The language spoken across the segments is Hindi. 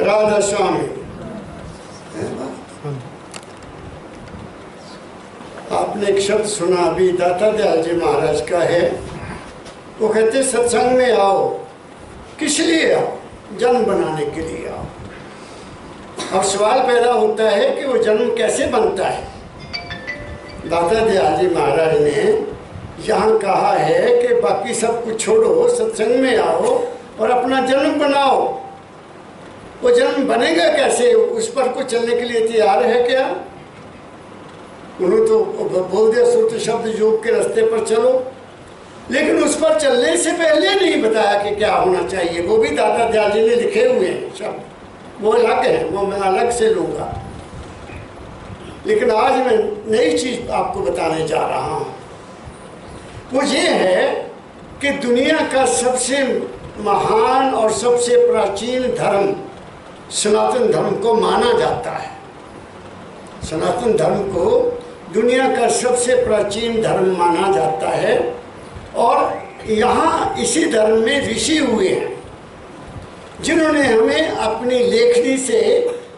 राधा स्वामी। आपने एक शब्द सुना अभी, दाता दयाल जी महाराज का है। वो कहते सत्संग में आओ, किस लिए आओ? जन्म बनाने के लिए आओ। अब सवाल पैदा होता है कि वो जन्म कैसे बनता है। दाता दयाल जी महाराज ने यहाँ कहा है कि बाकी सब कुछ छोड़ो, सत्संग में आओ और अपना जन्म बनाओ। वो जन्म बनेगा कैसे? उस पर कुछ चलने के लिए तैयार है क्या? उन्होंने तो बोल दिया सूत्र शब्द योग के रास्ते पर चलो, लेकिन उस पर चलने से पहले नहीं बताया कि क्या होना चाहिए। वो भी दाता दयाल जी ने लिखे हुए हैं शब्द, वो अलग है, वो मैं अलग से लूँगा। लेकिन आज मैं नई चीज़ आपको बताने जा रहा हूँ। वो ये है कि दुनिया का सबसे महान और सबसे प्राचीन धर्म सनातन धर्म को माना जाता है। सनातन धर्म को दुनिया का सबसे प्राचीन धर्म माना जाता है। और यहाँ इसी धर्म में ऋषि हुए हैं जिन्होंने हमें अपनी लेखनी से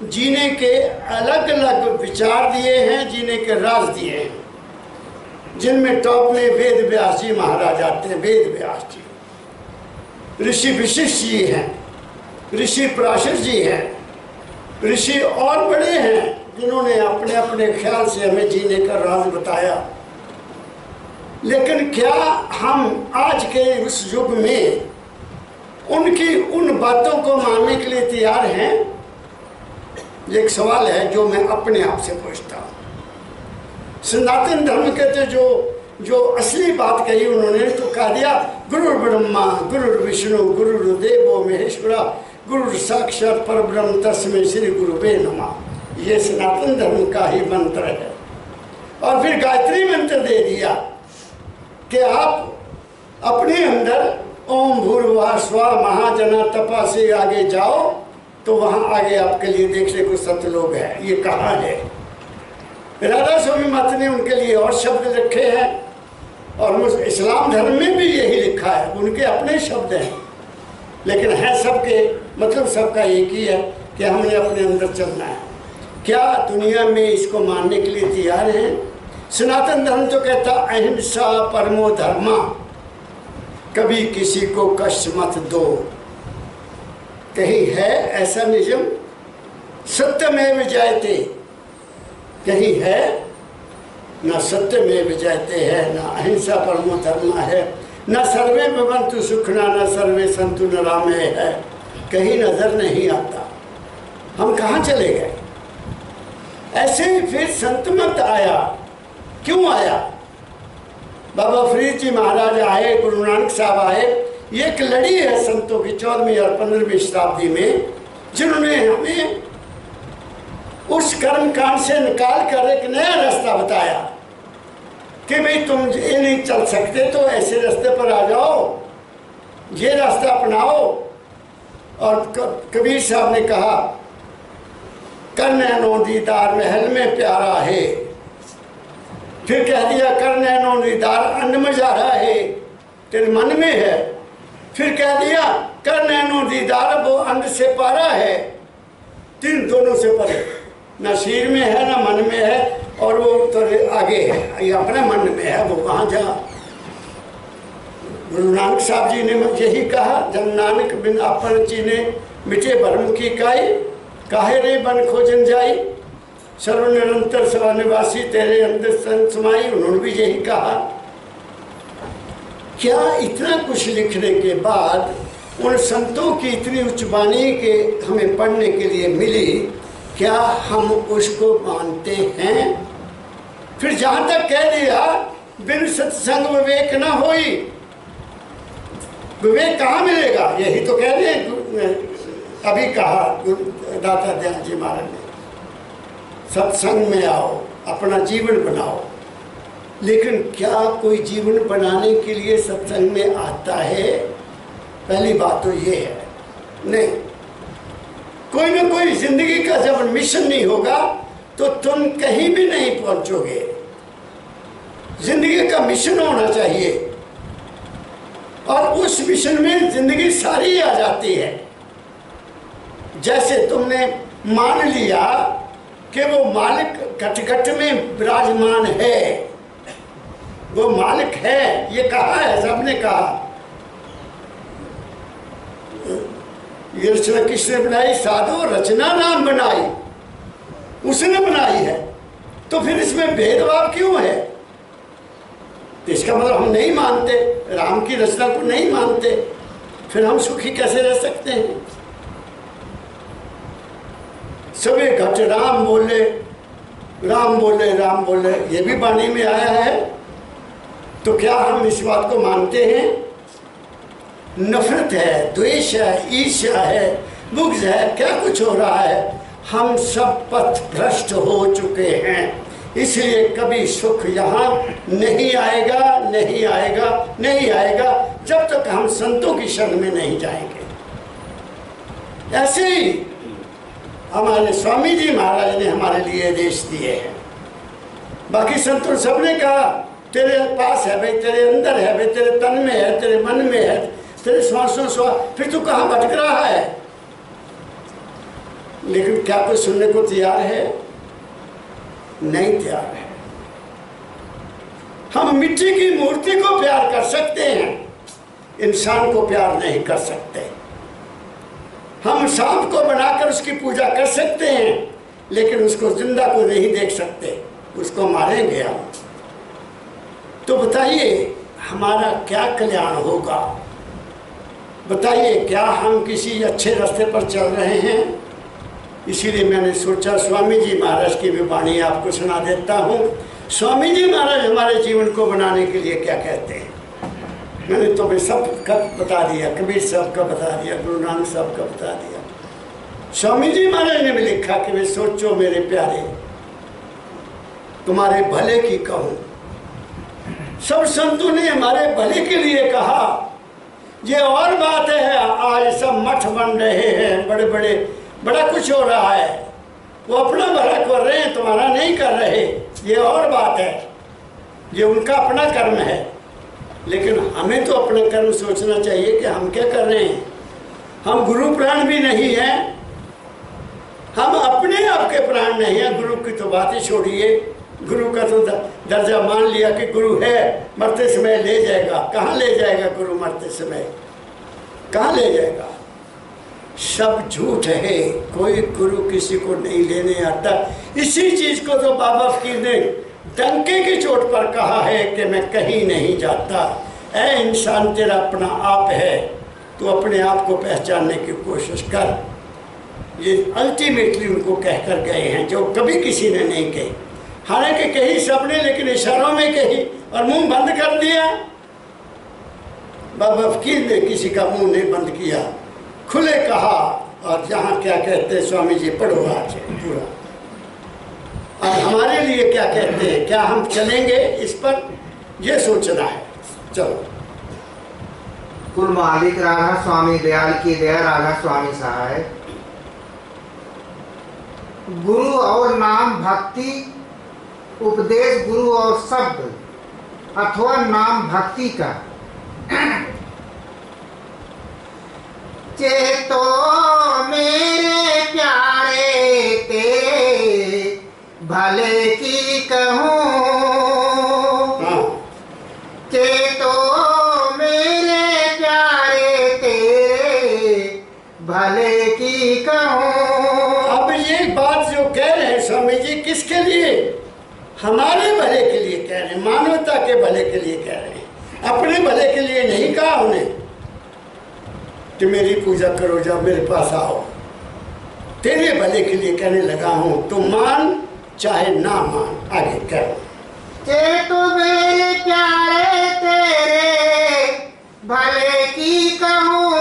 जीने के अलग अलग विचार दिए हैं, जीने के राज दिए हैं, जिनमें टॉप में वेद व्यास जी महाराज आते हैं। वेद व्यास जी, ऋषि वशिष्ठ जी हैं, ऋषि पराशर जी हैं, ऋषि और बड़े हैं जिन्होंने अपने अपने ख्याल से हमें जीने का राज बताया। लेकिन क्या हम आज के उस युग में उनकी उन बातों को मानने के लिए तैयार हैं? ये एक सवाल है जो मैं अपने आप से पूछता हूँ। सनातन धर्म के तो जो असली बात कही उन्होंने तो कह दिया गुरु ब्रह्मा गुरु विष्णु गुरु देवो महेश्वरा गुरु साक्षात परब्रह्म तस्मै श्री गुरुवे नमः। ये सनातन धर्म का ही मंत्र है। और फिर गायत्री मंत्र दे दिया कि आप अपने अंदर ओम भूर्भुवः स्वः महाजना तपा से आगे जाओ तो वहाँ आगे आपके लिए देखने को सतलोक है। ये कहाँ है? राधा स्वामी मत ने उनके लिए और शब्द रखे हैं और इस्लाम धर्म में भी यही लिखा है, उनके अपने शब्द हैं, लेकिन है सबके मतलब सबका एक ही है कि हमने अपने अंदर चलना है। क्या दुनिया में इसको मानने के लिए तैयार हैं? सनातन धर्म तो कहता अहिंसा परमो धर्मा, कभी किसी को कष्ट मत दो। कहीं है ऐसा नियम? सत्यमेव जयते, कहीं है? न सत्यमेव जयते है, न अहिंसा परमो धर्म है, न सर्वे भवन्तु सुखिनः, न सर्वे सन्तु निरामये है, कहीं नजर नहीं आता। हम कहाँ चले गए? ऐसे ही फिर संत मत आया। क्यों आया? बाबा फरीद जी महाराज आए, गुरु नानक साहब आए। ये एक लड़ी है संतों की 14वीं और 15वीं शताब्दी में, जिन्होंने हमें उस कर्म कांड से निकाल कर एक नया रास्ता बताया कि भाई तुम ये नहीं चल सकते तो ऐसे रास्ते पर आ जाओ, ये रास्ता अपनाओ। और कबीर साहब ने कहा कर नैनो दीदार महल में प्यारा है। फिर कह दिया कर नैनो दीदार अन्न में जा रहा है, तेरे मन में है। फिर कह दिया कर नैनो दीदार वो अन्न से पारा है, तीन दोनों से परे, न शरीर में है न मन में है, और वो तो आगे है, ये अपने मन में है, वो कहाँ जा। गुरु नानक साहब जी ने यही कहा, जन नानक बिन आपन चीने मिटे भरम की काई, काहे रे बन खोजन जाई, सर्व निरंतर सवा निवासी तेरे अंदर संत समाई। उन्होंने भी यही कहा। क्या इतना कुछ लिखने के बाद उन संतों की इतनी उच्च वाणी के हमें पढ़ने के लिए मिली, क्या हम उसको मानते हैं? फिर जहाँ तक कह दिया बिन सत्संग विवेक न होई, विवेक कहाँ मिलेगा? यही तो कह रहे हैं, अभी कहा दाता दयाल जी महाराज ने, सत्संग में आओ, अपना जीवन बनाओ। लेकिन क्या कोई जीवन बनाने के लिए सत्संग में आता है? पहली बात तो ये है, नहीं। कोई ना कोई जिंदगी का जब मिशन नहीं होगा तो तुम कहीं भी नहीं पहुंचोगे। जिंदगी का मिशन होना चाहिए, और उस मिशन में जिंदगी सारी आ जाती है। जैसे तुमने मान लिया कि वो मालिक घट-घट में विराजमान है, वो मालिक है, ये कहा है, सबने कहा। ये रचना किसने बनाई? साधु रचना नाम बनाई, उसने बनाई है। तो फिर इसमें भेदभाव क्यों है? तो इसका मतलब हम नहीं मानते, राम की रचना को नहीं मानते, फिर हम सुखी कैसे रह सकते हैं? सभी घट राम बोले, राम बोले, राम बोले, ये भी वाणी में आया है। तो क्या हम इस बात को मानते हैं? नफरत है, द्वेष है, ईर्ष्या है, बुग़्ज़ है, क्या कुछ हो रहा है। हम सब पथ भ्रष्ट हो चुके हैं, इसलिए कभी सुख यहाँ नहीं आएगा, नहीं आएगा, नहीं आएगा, जब तक हम संतों की शरण में नहीं जाएंगे। ऐसे ही हमारे स्वामी जी महाराज ने हमारे लिए देश दिए हैं। बाकी संतों सबने कहा तेरे पास है भाई, तेरे अंदर है भाई, तेरे तन में है, तेरे मन में है, तेरे श्वासों श्वास, फिर तू कहाँ भटक रहा है? लेकिन क्या कोई सुनने को तैयार है? नहीं तैयार है। हम मिट्टी की मूर्ति को प्यार कर सकते हैं, इंसान को प्यार नहीं कर सकते। हम सांप को बनाकर उसकी पूजा कर सकते हैं, लेकिन उसको जिंदा को नहीं देख सकते, उसको मारेंगे हम। तो बताइए हमारा क्या कल्याण होगा? बताइए क्या हम किसी अच्छे रास्ते पर चल रहे हैं? इसीलिए मैंने सोचा स्वामी जी महाराज की भी वाणी आपको सुना देता हूँ। स्वामी जी महाराज हमारे जीवन को बनाने के लिए क्या कहते हैं। मैंने तो सब का बता दिया, कबीर साहब का बता दिया, गुरु नानक साहब का बता दिया। स्वामी जी महाराज ने भी लिखा कि वे सोचो मेरे प्यारे, तुम्हारे भले की कहूँ। सब संतों ने हमारे भले के लिए कहा। ये और बात है, आज सब मठ बन रहे हैं, बड़े बड़े, बड़ा कुछ हो रहा है, वो अपना भला कर रहे हैं, तुम्हारा नहीं कर रहे, ये और बात है, ये उनका अपना कर्म है। लेकिन हमें तो अपना कर्म सोचना चाहिए कि हम क्या कर रहे हैं। हम गुरु प्राण भी नहीं हैं, हम अपने आप के प्राण नहीं हैं। गुरु की तो बात ही छोड़िए, गुरु का तो दर्जा मान लिया कि गुरु है, मरते समय ले जाएगा। कहाँ ले जाएगा गुरु? मरते समय कहाँ ले जाएगा? सब झूठ है, कोई गुरु किसी को नहीं लेने आता। इसी चीज को तो बाबा फकीर ने डंके की चोट पर कहा है कि मैं कहीं नहीं जाता। ऐ इंसान, तेरा अपना आप है, तो अपने आप को पहचानने की कोशिश कर। ये अल्टीमेटली उनको कहकर गए हैं, जो कभी किसी ने नहीं कही। हालांकि कही सबने, लेकिन इशारों में कही और मुंह बंद कर दिया। बाबा फकीर ने किसी का मुंह नहीं बंद किया, खुले कहा। और जहाँ क्या कहते हैं स्वामी जी, पढ़ो आज पूरा। और हमारे लिए क्या कहते हैं, क्या हम चलेंगे इस पर, ये सोचना है। चलो। कुल मालिक राधा स्वामी दयाल की दया, राधा स्वामी सहाय। गुरु और नाम भक्ति, उपदेश गुरु और शब्द अथवा नाम भक्ति का। चेतो मेरे प्यारे तेरे भले की कहूँ, चेतो मेरे प्यारे तेरे भले की कहूँ। अब ये बात जो कह रहे हैं स्वामी जी, किसके लिए? हमारे भले के लिए कह रहे हैं, मानवता के भले के लिए कह रहे हैं, अपने भले के लिए नहीं कहा उन्हें कि मेरी पूजा करो, जब मेरे पास आओ। तेरे भले के लिए कहने लगा हूं, तो मान चाहे ना मान। आगे करो। चेतो मेरे प्यारे तेरे भले की कहूँ,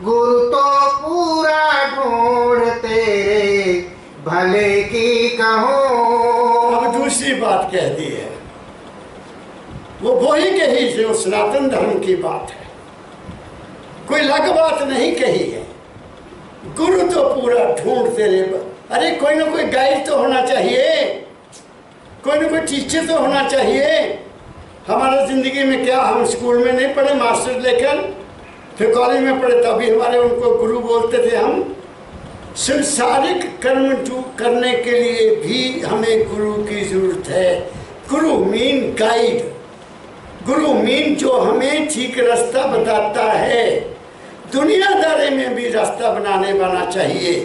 गुरु तो पूरा ढूंढ तेरे भले की कहूँ। अब दूसरी बात कह दी है, वो वही कही जो सनातन धर्म की बात है, कोई अलग बात नहीं कही है। गुरु तो पूरा ढूंढ तेरे। अरे कोई ना कोई गाइड तो होना चाहिए, कोई ना कोई टीचर तो होना चाहिए। हमारा जिंदगी में क्या हम स्कूल में नहीं पढ़े मास्टर लेकर? फिर कॉलेज में पढ़े तभी हमारे उनको गुरु बोलते थे। हम संसारिक कर्म जो करने के लिए भी हमें गुरु की जरूरत है। गुरु मीन गाइड, गुरु मीन जो हमें ठीक रास्ता बताता है। दुनियादारी में भी रास्ता बनाने वाला चाहिए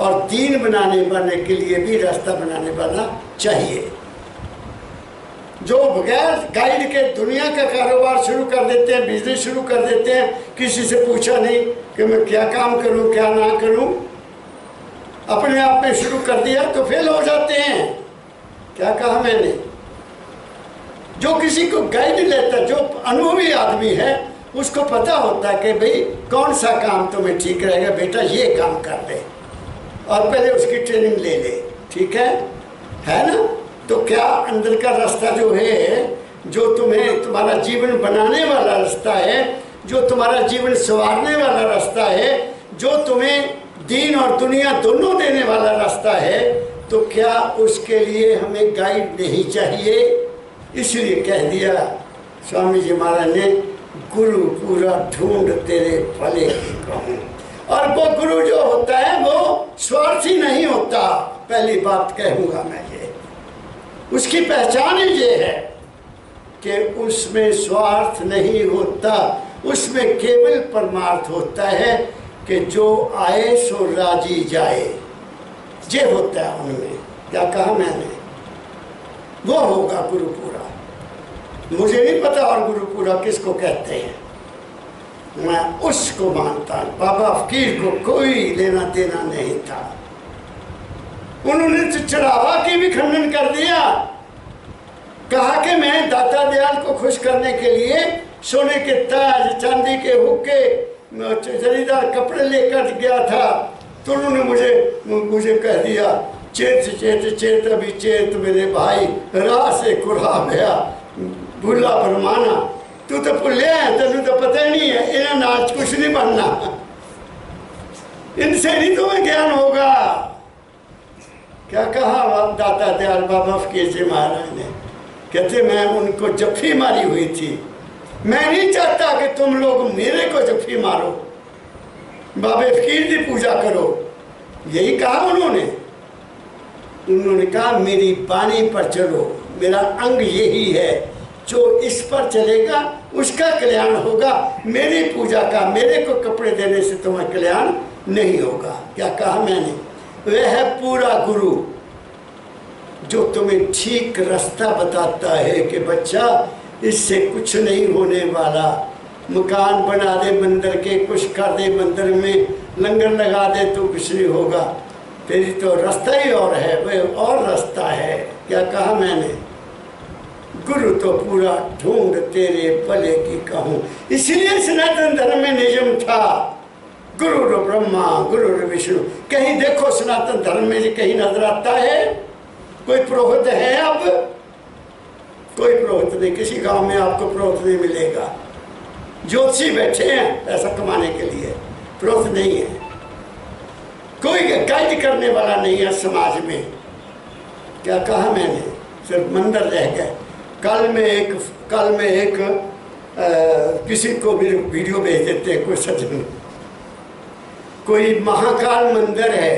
और दीन बनाने के लिए भी रास्ता बनाने वाला चाहिए। जो बगैर गाइड के दुनिया का कारोबार शुरू कर देते हैं, बिजनेस शुरू कर देते हैं, किसी से पूछा नहीं कि मैं क्या काम करूं क्या ना करूं, अपने आप में शुरू कर दिया तो फेल हो जाते हैं। क्या कहा मैंने? जो किसी को गाइड लेता, जो अनुभवी आदमी है, उसको पता होता है कि भाई कौन सा काम तुम्हें ठीक रहेगा, बेटा ये काम कर ले, और पहले उसकी ट्रेनिंग ले ले। ठीक है ना? तो क्या अंदर का रास्ता जो है, जो तुम्हें तुम्हारा जीवन बनाने वाला रास्ता है, जो तुम्हारा जीवन संवारने वाला रास्ता है, जो तुम्हें दीन और दुनिया दोनों देने वाला रास्ता है, तो क्या उसके लिए हमें गाइड नहीं चाहिए? इसलिए कह दिया स्वामी जी महाराज ने, गुरु पूरा ढूंढ तेरे भले की कहूँ। और वो गुरु जो होता है वो स्वार्थी नहीं होता। पहली बात कहूँगा मैं ये, उसकी पहचान ही ये है कि उसमें स्वार्थ नहीं होता, उसमें केवल परमार्थ होता है कि जो आए सो राजी जाए, ये होता है उनमें। क्या कहा मैंने? वो होगा गुरु पूरा। मुझे नहीं पता और गुरु पूरा किसको कहते हैं, मैं उसको मानता हूं। बाबा फकीर को कोई लेना देना नहीं था। उन्होंने तो चढ़ावा की भी खंडन कर दिया, कहा कि मैं दाता दयाल को खुश करने के लिए सोने के ताज, चांदी के हुक्के, जरीदार कपड़े लेकर गया था। तो उन्होंने मुझे कह दिया, चेत चेत चेत अभी चेत मेरे भाई, राह से कुरा गया भूला भरमाना। तू तो भुलिया है, तेन तो पता ही नहीं है, इन्हें नाच कुछ नहीं बनना, इनसे नहीं तुम्हें ज्ञान होगा। क्या कहा दाता दयाल बाबा फकीर जी महाराज ने? कहते मैं उनको जफ्फी मारी हुई थी, मैं नहीं चाहता कि तुम लोग मेरे को जफ्फी मारो, बाबा फकीर की पूजा करो। यही कहा उन्होंने। उन्होंने कहा मेरी बानी पर चलो, मेरा अंग यही है, जो इस पर चलेगा उसका कल्याण होगा, मेरी पूजा का, मेरे को कपड़े देने से तुम्हें कल्याण नहीं होगा। क्या कहा मैंने? वह है पूरा गुरु जो तुम्हें ठीक रास्ता बताता है कि बच्चा इससे कुछ नहीं होने वाला, मकान बना दे मंदिर के, कुछ कर दे मंदिर में, लंगर लगा दे तो कुछ नहीं होगा, तेरी तो रास्ता ही और है, वह और रास्ता है। क्या कहा मैंने? गुरु तो पूरा ढूंढ तेरे भले की कहूँ। इसलिए सनातन धर्म में नियम था, गुरु ब्रह्मा गुरु विष्णु। कहीं देखो सनातन धर्म में कहीं नजर आता है कोई पुरोहित है? अब कोई पुरोहित नहीं, किसी गांव में आपको पुरोहित नहीं मिलेगा। ज्योतिषी बैठे हैं पैसा कमाने के लिए, पुरोहित नहीं है। कोई गाइड करने वाला नहीं है समाज में। क्या कहा मैंने? सिर्फ मंदिर रह गए। कल में एक किसी को भी वीडियो भेज देते हैं, कोई सज्जन, कोई महाकाल मंदिर है,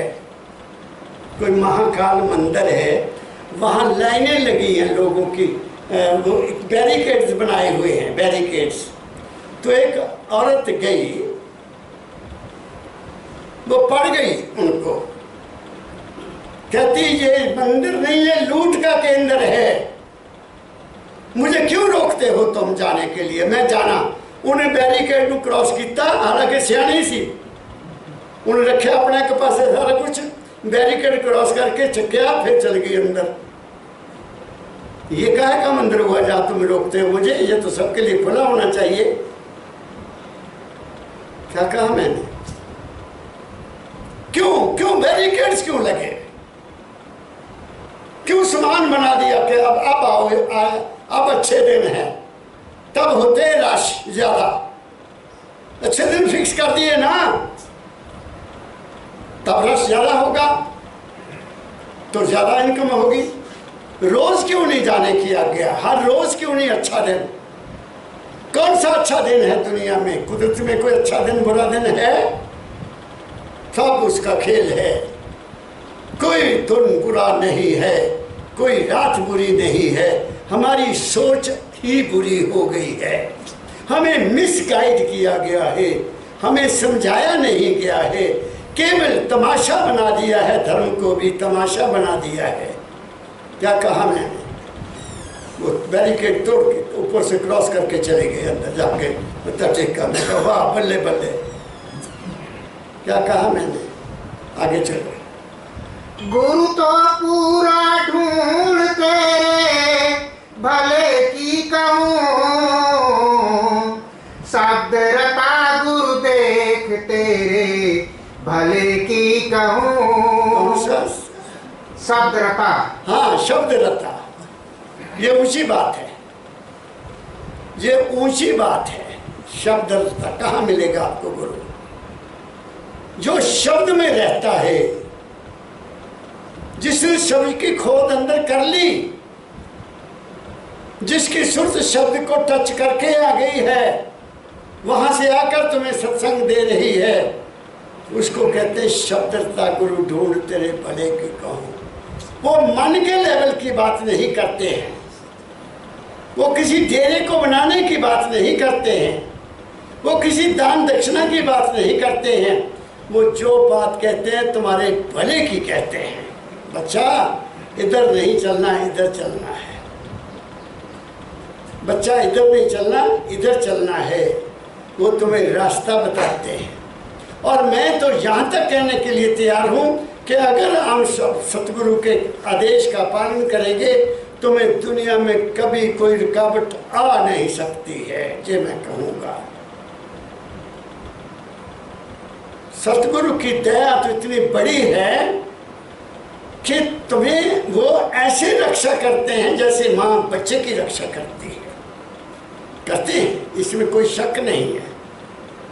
कोई महाकाल मंदिर है, वहाँ लाइनें लगी हैं लोगों की, वो बैरिकेड्स बनाए हुए हैं, बैरिकेड्स। तो एक औरत गई, वो पड़ गई उनको, कहती ये मंदिर नहीं है, लूट का केंद्र है, मुझे क्यों रोकते हो तुम जाने के लिए? मैं जाना। उन्हें बैरिकेड को क्रॉस किया, हालांकि सियानी सी, उन्हें रखे अपने के पास सारा कुछ, बैरिकेड क्रॉस करके चक्या, फिर चल गई अंदर। ये कहा का मंदिर हुआ जा तुम रोकते हो मुझे? ये तो सबके लिए खुला होना चाहिए। क्या कहा मैंने? क्यों बैरिकेड्स क्यों लगे? क्यों समान बना दिया कि अब आओ, अब अच्छे दिन हैं, तब होते रश ज्यादा। अच्छे दिन फिक्स कर दिए ना, तब रश ज्यादा होगा तो ज्यादा इनकम होगी। रोज क्यों नहीं जाने की आज्ञा? हर रोज क्यों नहीं अच्छा दिन? कौन सा अच्छा दिन है दुनिया में? कुदरत में कोई अच्छा दिन बुरा दिन है? सब उसका खेल है। कोई दिन बुरा नहीं है, कोई रात बुरी नहीं है। हमारी सोच ही बुरी हो गई है। हमें मिसगाइड किया गया है, हमें समझाया नहीं गया है, केवल तमाशा बना दिया है। धर्म को भी तमाशा बना दिया है। क्या कहा मैंने? वो बैरिकेड तोड़ के ऊपर से क्रॉस करके चले गए अंदर जाके मत्था टेका। मैं कहा वाह बल्ले बल्ले। क्या कहा मैंने? आगे चलो। गुरु तो पूरा ढूंढते भले की कहूँ, शब्द रता गुरु देख तेरे भले की कहूँ। कौन सा शब्द रता? हाँ, शब्द रता। ये ऊंची बात है, ये ऊंची बात है। शब्द रता कहाँ मिलेगा आपको गुरु? जो शब्द में रहता है, जिसने शब्द की खोज अंदर कर ली, जिसकी सुरत शब्द को टच करके आ गई है, वहां से आकर तुम्हें सत्संग दे रही है, उसको कहते हैं शब्दरता गुरु ढूंढ तेरे भले की कहूँ। वो मन के लेवल की बात नहीं करते हैं, वो किसी डेरे को बनाने की बात नहीं करते हैं, वो किसी दान दक्षिणा की बात नहीं करते हैं। वो जो बात कहते हैं तुम्हारे भले की कहते हैं। बच्चा इधर नहीं चलना, इधर चलना है। बच्चा इधर नहीं चलना, इधर चलना है। वो तुम्हें रास्ता बताते हैं। और मैं तो यहाँ तक कहने के लिए तैयार हूँ कि अगर हम सब सतगुरु के आदेश का पालन करेंगे, तुम्हें दुनिया में कभी कोई रुकावट आ नहीं सकती है। ये मैं कहूँगा। सतगुरु की दया तो इतनी बड़ी है कि तुम्हें वो ऐसे रक्षा करते हैं जैसे माँ बच्चे की रक्षा करती है। करते हैं, इसमें कोई शक नहीं है।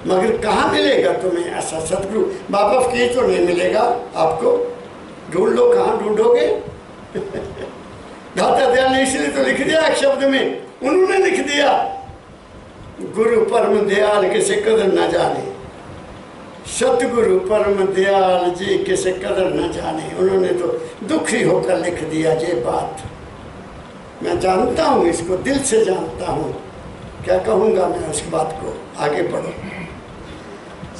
मगर कहाँ मिलेगा तुम्हें ऐसा सतगुरु? बाबा फकीर तो नहीं मिलेगा आपको। ढूंढ लो, कहाँ ढूंढोगे? दाता दयाल ने इसलिए तो लिख दिया एक शब्द में, उन्होंने लिख दिया गुरु परम दयाल किसे कदर न जाने, सतगुरु परम दयाल जी किसे कदर न जाने। उन्होंने तो दुखी होकर लिख दिया ये बात। मैं जानता हूँ, इसको दिल से जानता हूँ। क्या कहूँगा मैं उस बात को? आगे बढ़ो।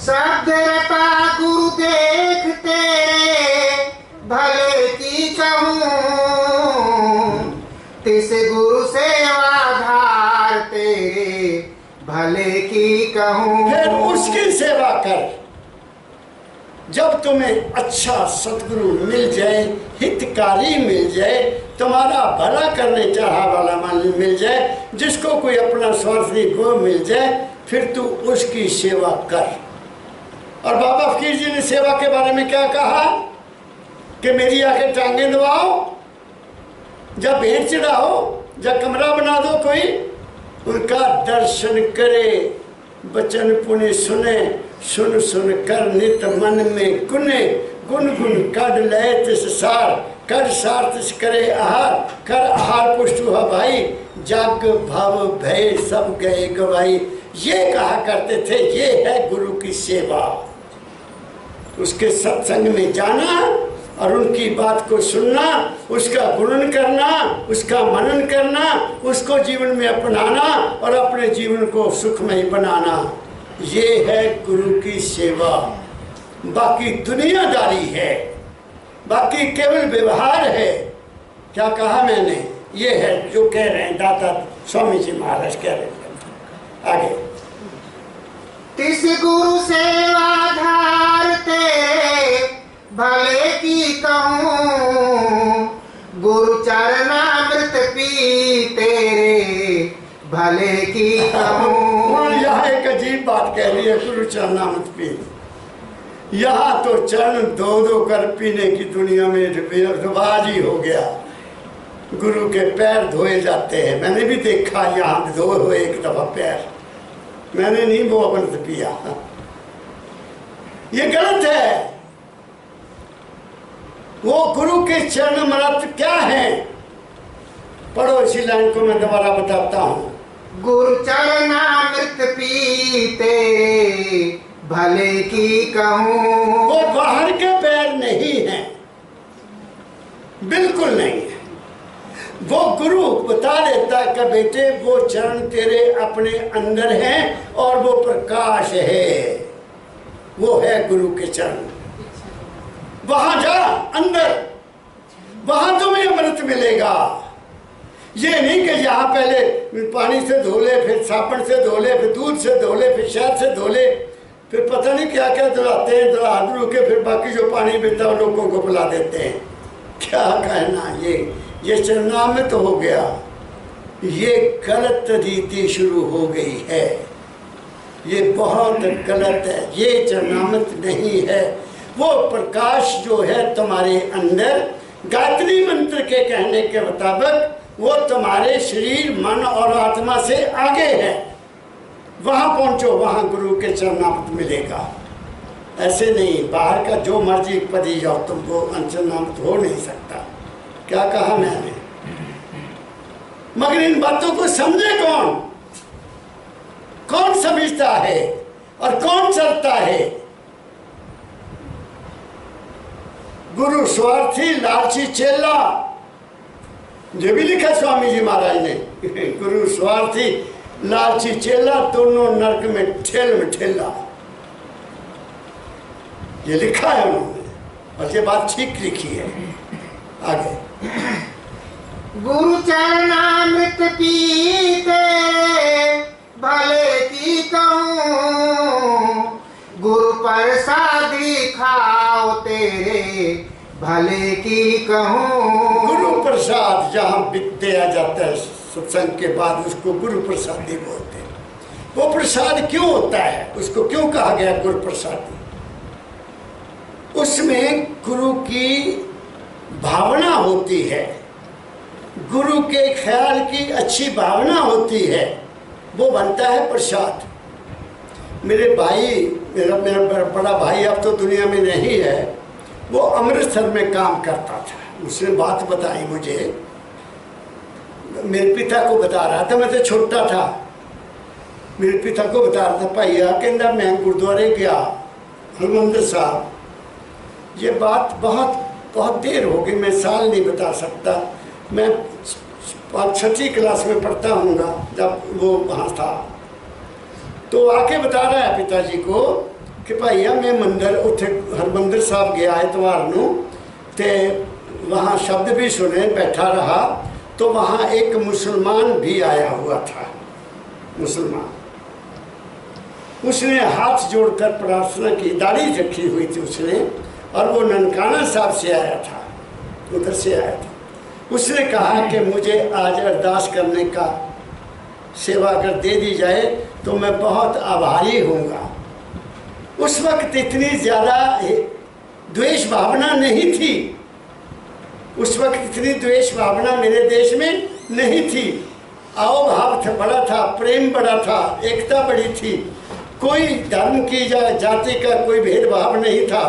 शब्द रता गुरु देख तेरे भले की कहूँ, तिस गुरु सेवाधार तेरे भले की कहूँ। फिर उसकी सेवा कर। जब तुम्हें अच्छा सतगुरु मिल जाए, हितकारी मिल जाए, तुम्हारा भला करने चाहा वाला मन मिल जाए, जिसको कोई अपना स्वार्थ नहीं वो मिल जाए, फिर तू उसकी सेवा कर। और बाबा फकीर जी ने सेवा के बारे में क्या कहा कि मेरी आके टांगे दबाओ, जब भेंट चढ़ाओ, जब कमरा बना दो कोई, उनका दर्शन करे, बचन पुण्य सुने, सुन सुन कर नित मन में गुने, गुन गुन कड लय तिस सार, कड सार तिस करे आहार, कर आहार पुष्ट हुआ भाई, जाग भाव भय सब गए गवाई। ये कहा करते थे। ये है गुरु की सेवा। उसके सत्संग में जाना और उनकी बात को सुनना, उसका गुणन करना, उसका मनन करना, उसको जीवन में अपनाना और अपने जीवन को सुखमय बनाना, ये है गुरु की सेवा। बाकी दुनियादारी है, बाकी केवल व्यवहार है। क्या कहा मैंने? ये है जो कह रहे हैं दाता स्वामी जी महाराज कह रहे हैं। आगे। तिस गुरु सेवाधार तेरे भले की कहूँ, गुरु चरणामृत पी तेरे भले की कहूँ। यहाँ एक अजीब बात कह रही है, गुरु चरणामृत पी। यहाँ तो चरण धो धो कर पीने की दुनिया में रिवाज ही हो गया। गुरु के पैर धोए जाते हैं। मैंने भी देखा यहाँ धो हुए एक दफा पैर, मैंने नहीं वो अमृत पिया। ये गलत है। वो गुरु के चरण अमृत क्या है? पढ़ो इसी लाइन को मैं दोबारा बताता हूँ। गुरु चरणामृत पीते भले की कहूँ। वो बाहर के पैर नहीं है, बिल्कुल नहीं है। वो गुरु बता देता है कि बेटे वो चरण तेरे अपने अंदर हैं और वो प्रकाश है, वो है गुरु के चरण। वहां जा अंदर, वहां तुम्हें अमृत मिलेगा। ये नहीं कि यहाँ पहले पानी से धो ले, फिर साबुन से धो ले, फिर दूध से धो ले, फिर शहद से धो ले, फिर पता नहीं क्या क्या धुलाते हैं, धुला के फिर बाकी जो पानी मिलता है लोगों को बुला देते हैं। क्या कहना, ये चरणामृत तो हो गया। ये गलत रीति शुरू हो गई है, ये बहुत गलत है। ये चरणामृत नहीं है, वो प्रकाश जो है तुम्हारे अंदर, गायत्री मंत्र के कहने के मुताबिक वो तुम्हारे शरीर, मन और आत्मा से आगे है। वहां पहुंचो, वहां गुरु के चरणामृत मिलेगा। ऐसे नहीं बाहर का जो मर्जी पदी जाओ, तुमको चरणामृत हो नहीं सकता। क्या कहा मैंने? मगर इन बातों को समझे कौन? कौन समझता है और कौन चलता है? गुरु स्वार्थी, लालची चेला, ये भी लिखा स्वामी जी महाराज ने। गुरु स्वार्थी, लालची चेला, दोनों नरक में ठेला। ये लिखा है उन्होंने और ये बात ठीक लिखी है। आगे, गुरु चरणामृत पीते भले की कहूँ, गुरु प्रसादी खाओ तेरे भले की कहूँ। गुरु प्रसाद जहाँ दिया जाता है सत्संग के बाद, उसको गुरु प्रसादी बोलते हैं। वो प्रसाद क्यों होता है, उसको क्यों कहा गया गुरु प्रसादी? उसमें गुरु की भावना होती है, गुरु के ख्याल की अच्छी भावना होती है, वो बनता है प्रसाद। मेरे भाई, मेरा बड़ा भाई अब तो दुनिया में नहीं है, वो अमृतसर में काम करता था। उसने बात बताई मुझे, मेरे पिता को बता रहा था, मैं तो छोटा था। मेरे पिता को बता रहा था, भैया कहना मैं गुरुद्वारे गया हरमंदिर साहब। ये बात बहुत देर हो गई, मैं साल नहीं बता सकता। मैं 6वीं क्लास में पढ़ता हूँगा जब वो वहाँ था। तो आके बता रहा है पिताजी को कि भैया मैं मंदिर उठे हरमंदिर साहब गया एतवार नू, ते वहाँ शब्द भी सुने, बैठा रहा, तो वहाँ एक मुसलमान भी आया हुआ था। मुसलमान, उसने हाथ जोड़कर प्रार्थना की, दाढ़ी रखी हुई थी उसने, और वो ननकाना साहब से आया था, उधर से आया था। उसने कहा कि मुझे आज अरदास करने का सेवा अगर दे दी जाए तो मैं बहुत आभारी होऊंगा। उस वक्त इतनी ज़्यादा द्वेष भावना नहीं थी, उस वक्त इतनी द्वेष भावना मेरे देश में नहीं थी। आओ भाव था, बड़ा था, प्रेम बड़ा था, एकता बड़ी थी, कोई धर्म की या जाति का कोई भेदभाव नहीं था।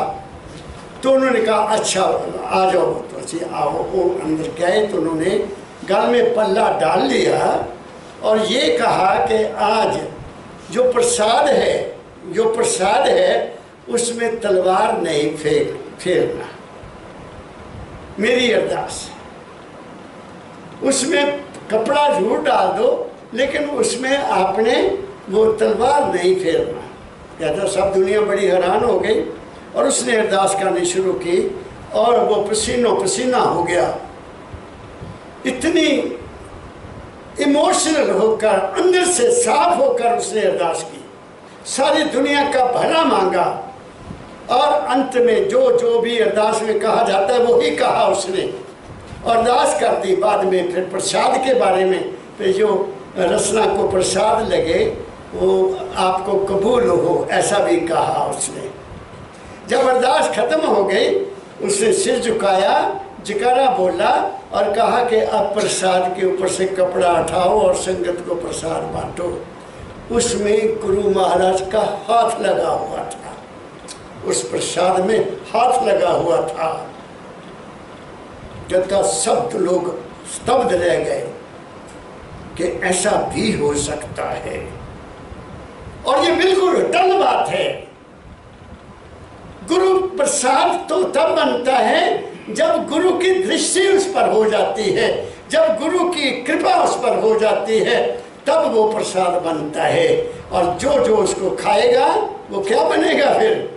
तो उन्होंने कहा अच्छा आ जाओ, तो अच्छी आओ। वो अंदर गए तो उन्होंने गाल में पल्ला डाल लिया और ये कहा कि आज जो प्रसाद है उसमें तलवार नहीं फेरना, मेरी अरदास। उसमें कपड़ा जरूर डाल दो, लेकिन उसमें आपने वो तलवार नहीं फेरना। कहता सब दुनिया बड़ी हैरान हो गई और उसने अरदास करनी शुरू की और वो पसीनो पसीना हो गया। इतनी इमोशनल होकर, अंदर से साफ होकर उसने अरदास की, सारी दुनिया का भला मांगा और अंत में जो भी अरदास में कहा जाता है वो ही कहा उसने। अरदास कर दी। बाद में फिर प्रसाद के बारे में, फिर जो रसना को प्रसाद लगे वो आपको कबूल हो, ऐसा भी कहा उसने। जब अरदास खत्म हो गई, उसने सिर झुकाया, जयकारा बोला और कहा कि अब प्रसाद के ऊपर से कपड़ा उठाओ और संगत को प्रसाद बांटो। उसमें गुरु महाराज का हाथ लगा हुआ था, उस प्रसाद में हाथ लगा हुआ था। जब तक सब लोग स्तब्ध रह गए। कि ऐसा भी हो सकता है। और ये बिल्कुल टल बात है। गुरु प्रसाद तो तब बनता है जब गुरु की दृष्टि उस पर हो जाती है, जब गुरु की कृपा उस पर हो जाती है, तब वो प्रसाद बनता है। और जो जो उसको खाएगा वो क्या बनेगा? फिर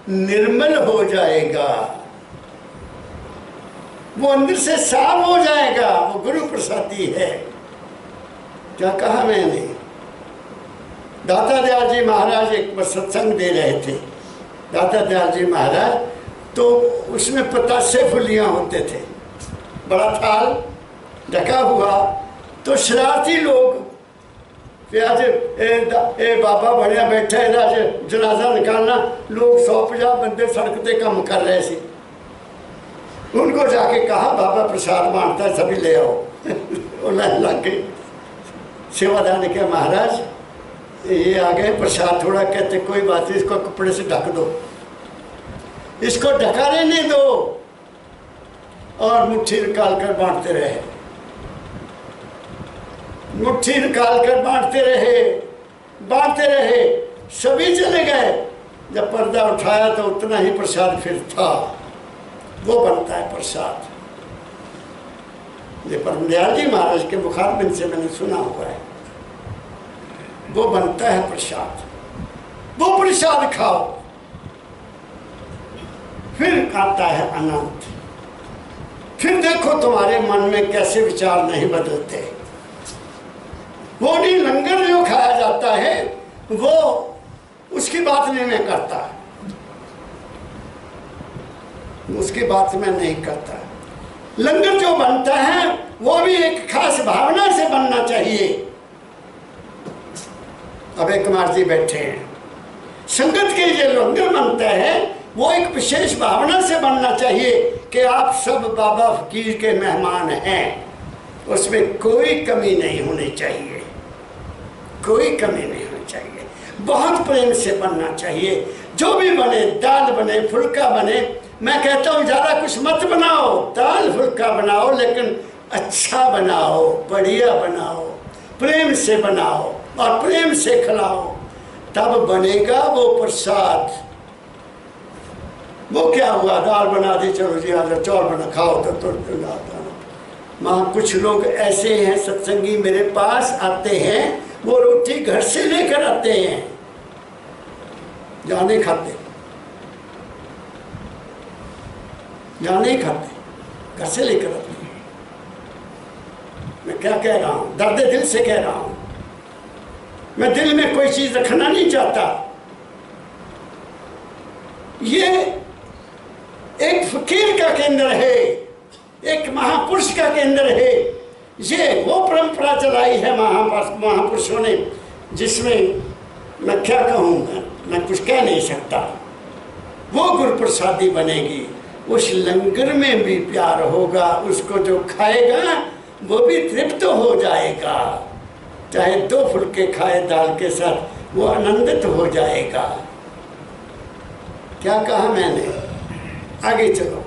निर्मल हो जाएगा, वो अंदर से साफ हो जाएगा। वो गुरु प्रसादी है। क्या कहा मैंने? दाता दयाल जी महाराज एक बार सत्संग दे रहे थे। दाता दयाल जी महाराज, तो उसमें पतासे फुलियाँ होते थे, बड़ा थाल ढका हुआ। तो शरारती लोग आज बाबा बढ़िया बैठे है, आज जनाजा निकालना, लोग 150 बंदे सड़क पे काम कर रहे थे। उनको जाके कहा बाबा प्रसाद बांटता है, सभी ले आओ। और लग गए। सेवादार ने कहा महाराज ये आ गए प्रसाद थोड़ा, कहते कोई बात नहीं, इसको कपड़े से ढक दो, इसको ढका रहने दो। और मुट्ठी निकाल कर बांटते रहे, मुट्ठी निकाल कर बांटते रहे, बांटते रहे। सभी चले गए। जब पर्दा उठाया तो उतना ही प्रसाद फिर था। वो बनता है प्रसाद। ये परम दयाल जी महाराज के मुखारबिन से मैंने सुना हुआ है। वो बनता है प्रसाद। वो प्रसाद खाओ, फिर आता है अनंत। फिर देखो तुम्हारे मन में कैसे विचार नहीं बदलते। वो नहीं लंगर जो खाया जाता है वो उसकी बात नहीं मैं करता, उसकी बात मैं नहीं करता। लंगर जो बनता है वो भी एक खास भावना से बनना चाहिए। अब एक कुमार जी बैठे हैं, संगत के लिए लंगर बनता है वो एक विशेष भावना से बनना चाहिए कि आप सब बाबा फकीर के मेहमान हैं। उसमें कोई कमी नहीं होनी चाहिए, कोई कमी नहीं होनी चाहिए। बहुत प्रेम से बनना चाहिए। जो भी बने, दाल बने, फुल्का बने, मैं कहता हूँ ज़्यादा कुछ मत बनाओ, दाल फुल्का बनाओ, लेकिन अच्छा बनाओ, बढ़िया बनाओ, प्रेम से बनाओ और प्रेम से खिलाओ, तब बनेगा वो प्रसाद। वो क्या हुआ, दाल बना दी, चलो जी आज चौल बना खाओ तो वहाँ कुछ लोग ऐसे हैं सत्संगी मेरे पास आते हैं, वो रोटी घर से लेकर आते हैं, यहाँ नहीं खाते, यहाँ नहीं खाते, घर से लेकर आते हैं। मैं क्या कह रहा हूँ, दर्द दिल से कह रहा हूँ। मैं दिल में कोई चीज रखना नहीं चाहता। ये एक फकीर का केंद्र है, एक महापुरुष का केंद्र है। ये वो परंपरा चलाई है महापुरुषों ने, जिसमें मैं क्या कहूँगा, मैं कुछ कह नहीं सकता। वो गुरु प्रसादी बनेगी, उस लंगर में भी प्यार होगा, उसको जो खाएगा वो भी तृप्त हो जाएगा, चाहे 2 फुलके खाए दाल के साथ, वो आनंदित हो जाएगा। क्या कहा मैंने? आगे चलो।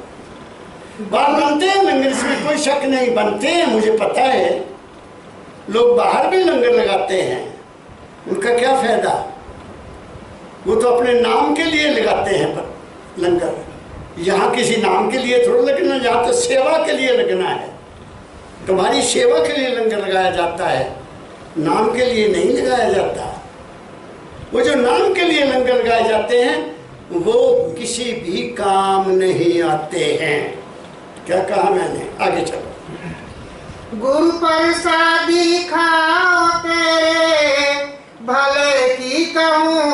बाल बनते हैं लंगर, इसमें कोई शक नहीं, बनते हैं, मुझे पता है। लोग बाहर भी लंगर लगाते हैं, उनका क्या फायदा? वो तो अपने नाम के लिए लगाते हैं लंगर। यहाँ किसी नाम के लिए थोड़ा लगना, यहाँ तो सेवा के लिए लगना है। तुम्हारी सेवा के लिए लंगर लगाया जाता है, नाम के लिए नहीं लगाया जाता। वो जो नाम के लिए लंगर लगाए जाते हैं वो किसी भी काम नहीं आते हैं। क्या कहा मैंने? आगे चलो। गुरु प्रसादी खाओ तेरे भले की कहूँ,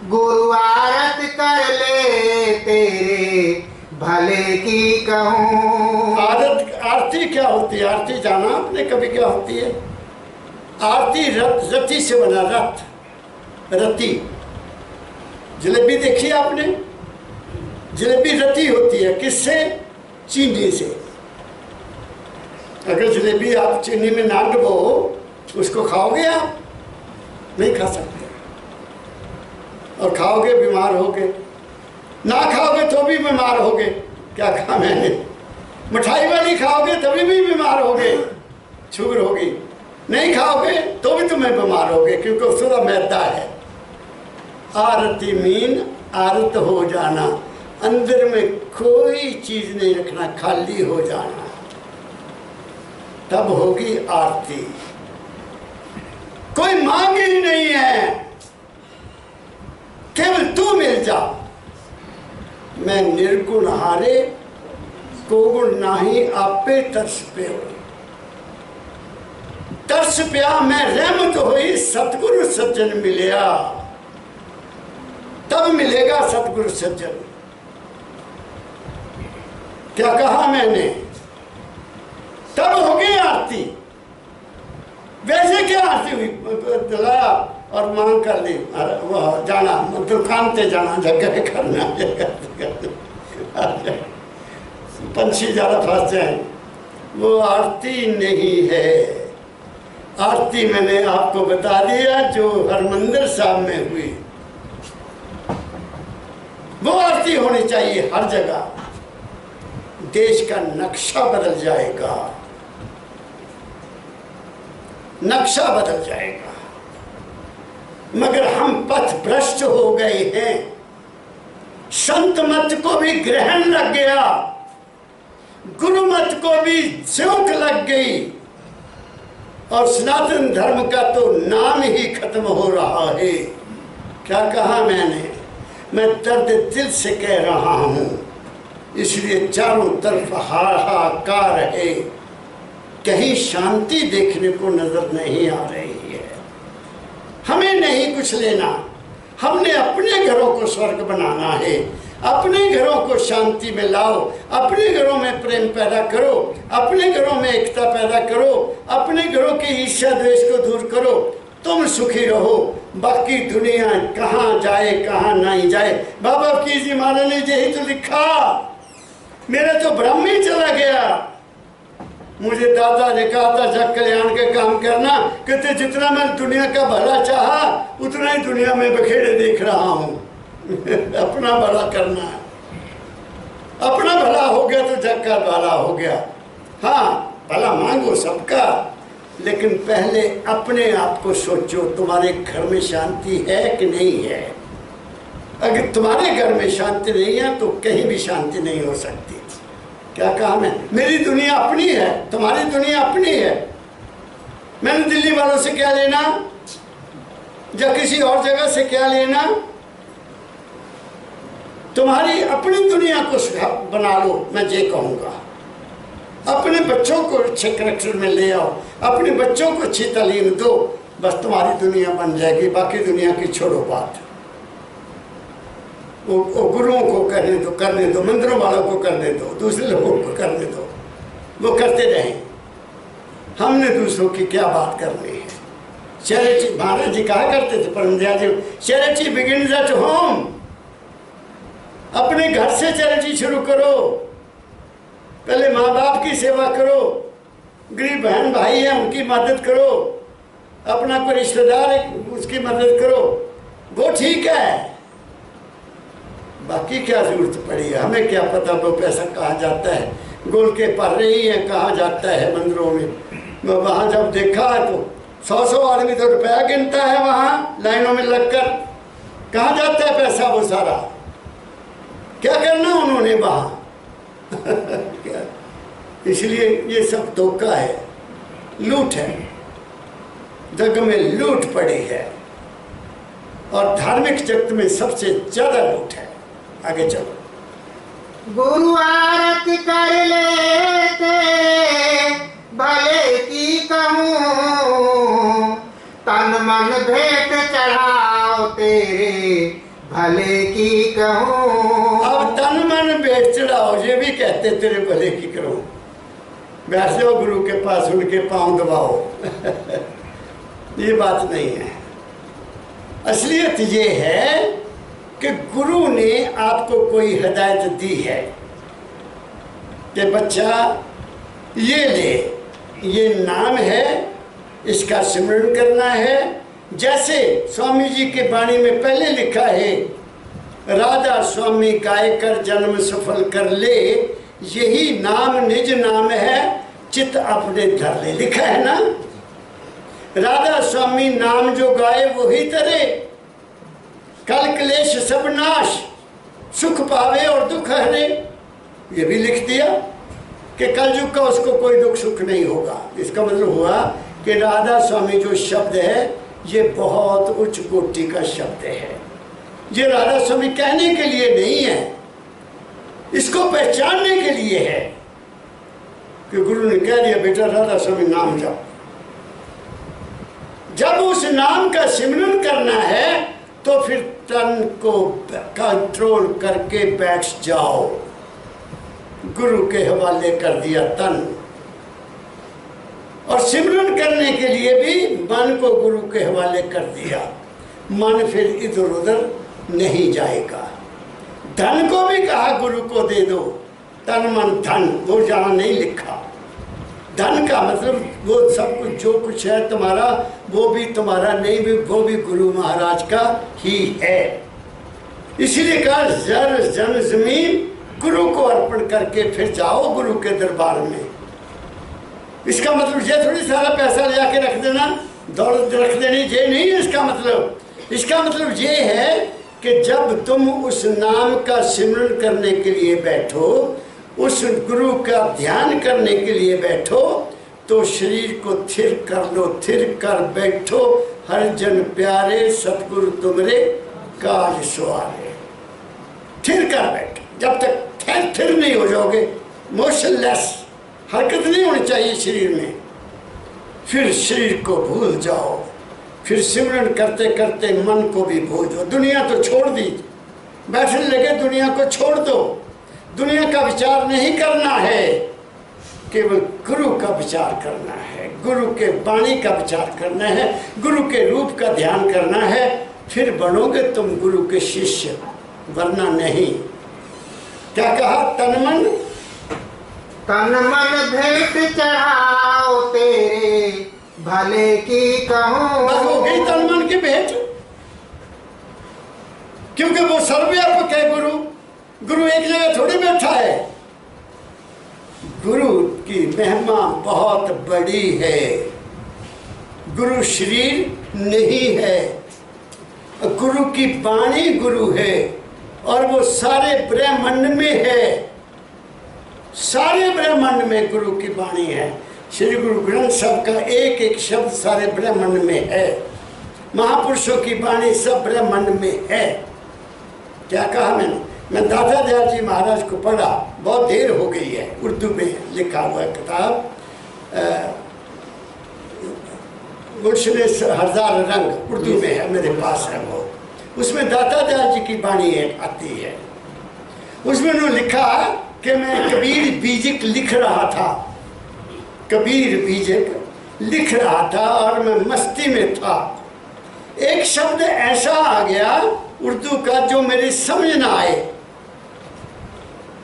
गुरु आरत कर ले तेरे भले की कहूँ। आरती क्या होती है? आरती जाना आपने कभी क्या होती है? आरती रति से बना, रति। जलेबी देखी आपने? जलेबी रति होती है, किससे? चीनी से। अगर जलेबी आप चीनी में ना डुबो, उसको खाओगे आप? नहीं खा सकते, और खाओगे बीमार होगे, ना खाओगे तो भी बीमार होगे। क्या कहा मैंने? मिठाई वाली खाओगे तभी भी बीमार होगे, शुगर होगी, नहीं खाओगे तो भी तुम्हें बीमार होगे, क्योंकि उसका मैदा है। आरती मीन आरत हो जाना, अंदर में कोई चीज नहीं रखना, खाली हो जाना, तब होगी आरती। कोई मांग ही नहीं है, केवल तू मिल जा। मैं निर्गुण हारे को गुण नाही आपे तरस पे हो, तरस प्या मैं रहमत होई सतगुरु सज्जन मिलिया, तब मिलेगा सतगुरु सज्जन। क्या कहा मैंने? तब होगी आरती। वैसे क्या आरती हुई? दिलाया और मांग कर ली, वह जाना दुकान पे जाना, जगह करना, पंछी ज्यादा फंस जाए, वो आरती नहीं है। आरती मैंने आपको बता दिया जो हरमंदिर साहब में हुई, वो आरती होनी चाहिए हर जगह। देश का नक्शा बदल जाएगा, नक्शा बदल जाएगा। मगर हम पथ भ्रष्ट हो गए हैं, संत मत को भी ग्रहण लग गया, गुरु मत को भी स्योंक लग गई, और सनातन धर्म का तो नाम ही खत्म हो रहा है। क्या कहा मैंने? मैं दर्द दिल से कह रहा हूं, इसलिए चारों तरफ हाहाकार है, कहीं शांति देखने को नजर नहीं आ रही है। हमें नहीं कुछ लेना, हमने अपने घरों को स्वर्ग बनाना है। अपने घरों को शांति में लाओ, अपने घरों में प्रेम पैदा करो, अपने घरों में एकता पैदा करो, अपने घरों के ईर्ष्या द्वेष को दूर करो, तुम सुखी रहो। बाकी दुनिया कहाँ जाए कहाँ नहीं जाए। बाबा की जी महाराज ने यही तो लिखा, मेरा तो भ्रम ही चला गया। मुझे दादा ने कहा था जग कल्याण के काम करना, कहते जितना मैं दुनिया का भला चाहा उतना ही दुनिया में बखेड़े देख रहा हूँ। अपना भला करना है, अपना भला हो गया तो जग का भला हो गया। हाँ, भला मांगो सबका, लेकिन पहले अपने आप को सोचो, तुम्हारे घर में शांति है कि नहीं है। अगर तुम्हारे घर में शांति नहीं है तो कहीं भी शांति नहीं हो सकती। क्या कहा मैं? मेरी दुनिया अपनी है, तुम्हारी दुनिया अपनी है। मैंने दिल्ली वालों से क्या लेना, या किसी और जगह से क्या लेना? तुम्हारी अपनी दुनिया को बना लो, मैं ये कहूँगा। अपने बच्चों को अच्छे करेक्टर में ले आओ, अपने बच्चों को अच्छी तालीम दो, बस तुम्हारी दुनिया बन जाएगी। बाकी दुनिया की छोड़ो बात। वो गुरुओं को करने दो, मंदिरों वालों को करने दो, दूसरे लोगों को करने दो, वो करते रहें। हमने दूसरों की क्या बात करनी है। चैरिटी, महाराज जी कहा करते थे परम Dayal ji, charity begins at home. अपने घर से चैरिटी शुरू करो। पहले माँ बाप की सेवा करो, गरीब बहन भाई है उनकी मदद करो, अपना कोई रिश्तेदार है उसकी मदद करो, वो ठीक है। बाकी क्या जरूरत पड़ी है? हमें क्या पता वो पैसा कहाँ जाता है, गोल के पढ़ रही है कहाँ जाता है मंदिरों में। वहाँ जब देखा तो 100 आदमी तो रुपया गिनता है वहाँ लाइनों में लगकर, कहाँ जाता है पैसा वो सारा? क्या करना उन्होंने वहाँ? क्या? इसलिए ये सब धोखा है, लूट है, जग में लूट पड़ी है, और धार्मिक जगत में सबसे ज्यादा लूट है। आगे चलो। गुरु आरती कर लेते भले की कहूँ, तन मन भेंट चढ़ाओ तेरे भले की कहूँ। अब तन मन भेंट चढ़ाओ ये भी कहते तेरे भले की करो। बैठ जाओ गुरु के पास, उनके पांव दबाओ। ये बात नहीं है। असलियत ये है कि गुरु ने आपको कोई हिदायत दी है कि बच्चा ये ले, ये नाम है, इसका सिमरन करना है। जैसे स्वामी जी के वाणी में पहले लिखा है, राधा स्वामी गाय कर जन्म सफल कर ले, यही नाम निज नाम है, चित अपने धर ले, लिखा है ना। राधा स्वामी नाम जो गाए वही तरे, कल क्लेश सब नाश, सुख पावे और दुख हरे। ये भी लिख दिया कि कलयुग का उसको कोई दुख सुख नहीं होगा। इसका मतलब हुआ कि राधा स्वामी जो शब्द है ये बहुत उच्च कोटि का शब्द है। ये राधा स्वामी कहने के लिए नहीं है, इसको पहचानने के लिए है कि गुरु ने कह दिया बेटा राधा स्वामी नाम जप। जब उस नाम का सिमरन करना है तो फिर तन को कंट्रोल करके बैठ जाओ। गुरु के हवाले कर दिया तन, और सिमरन करने के लिए भी मन को गुरु के हवाले कर दिया। मन फिर इधर उधर नहीं जाएगा। धन को भी कहा गुरु को दे दो, तन मन धन, वो जहाँ नहीं लिखा। धन का मतलब वो सब कुछ जो कुछ है तुम्हारा, वो भी तुम्हारा नहीं, भी वो भी गुरु महाराज का ही है। इसलिए कहा जर जन जमीन गुरु को अर्पण करके फिर जाओ गुरु के दरबार में। इसका मतलब ये थोड़ी सारा पैसा ले आके रख देना, दौलत रख देनी, ये नहीं है इसका मतलब। इसका मतलब ये है कि जब तुम उस नाम का सिमरन करने के लिए बैठो, उस गुरु का ध्यान करने के लिए बैठो, तो शरीर को थिर कर लो, थिर कर बैठो। हर जन प्यारे सतगुरु तुमरे काज सवारे। थिर कर बैठो, जब तक थिर नहीं हो जाओगे, मोशनलेस, हरकत नहीं होनी चाहिए शरीर में, फिर शरीर को भूल जाओ। फिर सिमरन करते करते मन को भी भूल जाओ। दुनिया तो छोड़ दी, बैठने लगे दुनिया को छोड़ दो। दुनिया का विचार नहीं करना है, केवल गुरु का विचार करना है, गुरु के वाणी का विचार करना है, गुरु के रूप का ध्यान करना है। फिर बनोगे तुम गुरु के शिष्य, वरना नहीं। क्या कहा? तन मन भेंट चढ़ाओ तेरे भले की कहूँ। बस हो गई तन मन की भेंट, क्योंकि वो सर्वव्यापक है। गुरु एक जगह थोड़ी बैठा है। गुरु की महिमा बहुत बड़ी है। गुरु शरीर नहीं है, गुरु की वाणी गुरु है, और वो सारे ब्रह्मांड में है। सारे ब्रह्मांड में गुरु की वाणी है। श्री गुरु ग्रंथ साहब का एक एक शब्द सारे ब्रह्मांड में है। महापुरुषों की वाणी सब ब्रह्मांड में है। क्या कहा मैं दाता दयाल जी महाराज को पढ़ा, बहुत देर हो गई है, उर्दू में लिखा हुआ है किताब, गुलशन हजार रंग उर्दू में है, मेरे पास है वो। उसमें दाता दयाल जी की वाणी आती है। उसमें उन्होंने लिखा कि मैं कबीर बीजक लिख रहा था, कबीर बीजक लिख रहा था और मैं मस्ती में था। एक शब्द ऐसा आ गया उर्दू का जो मेरी समझ ना आए।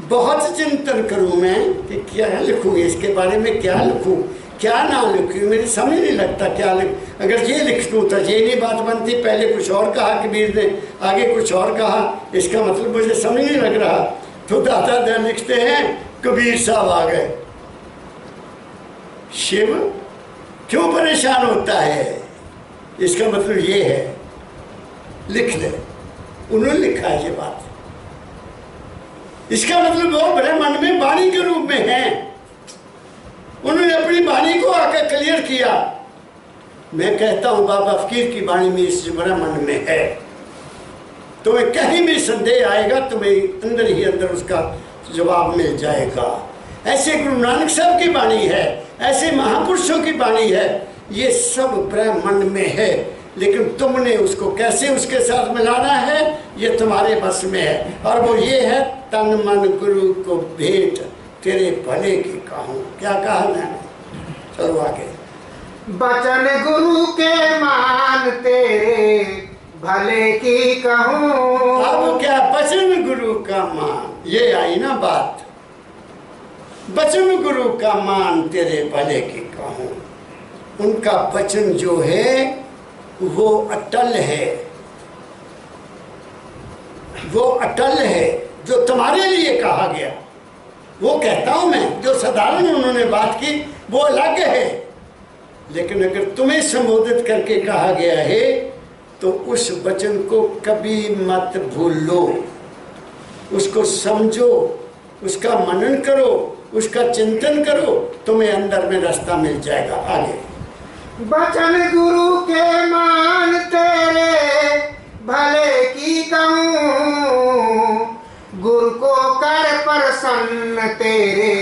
बहुत चिंतन करूं मैं कि क्या लिखूं, इसके बारे में क्या लिखूं, क्या ना लिखूं, मेरी समझ नहीं लगता क्या लिख। अगर ये लिख दूं तो ये नहीं बात बनती। पहले कुछ और कहा कबीर ने, आगे कुछ और कहा, इसका मतलब मुझे समझ नहीं लग रहा। तो दादा दयाल लिखते हैं कबीर साहब आ गए। शिव क्यों परेशान होता है? इसका मतलब ये है, लिख ले। उन्होंने लिखा है ये बात। इसका मतलब वो ब्रह्मांड में वाणी के रूप में है। उन्होंने अपनी वाणी को आकर क्लियर किया। मैं कहता हूं बाबा फकीर की वाणी में इस ब्रह्मांड में है। तुम्हें कहीं भी संदेह आएगा, तुम्हें अंदर ही अंदर उसका जवाब मिल जाएगा। ऐसे गुरु नानक साहब की वाणी है, ऐसे महापुरुषों की वाणी है। ये सब ब्रह्मांड में है, लेकिन तुमने उसको कैसे उसके साथ मिलाना है ये तुम्हारे बस में है। और वो ये है, तन मन गुरु को भेंट तेरे भले की कहूँ। क्या कहा मैंने? चलो आगे। बचन गुरु के मान तेरे भले की कहूँ। अब क्या वचन गुरु का मान, ये आई ना बात। वचन गुरु का मान तेरे भले की कहूँ। उनका वचन जो है वो अटल है, वो अटल है जो तुम्हारे लिए कहा गया। वो कहता हूं मैं, जो साधारण उन्होंने बात की वो अलग है, लेकिन अगर तुम्हें संबोधित करके कहा गया है तो उस वचन को कभी मत भूलो, उसको समझो, उसका मनन करो, उसका चिंतन करो, तुम्हें अंदर में रास्ता मिल जाएगा। आगे वचन गुरु के मान तेरे भले की कहूँ, गुरु को कर प्रसन्न तेरे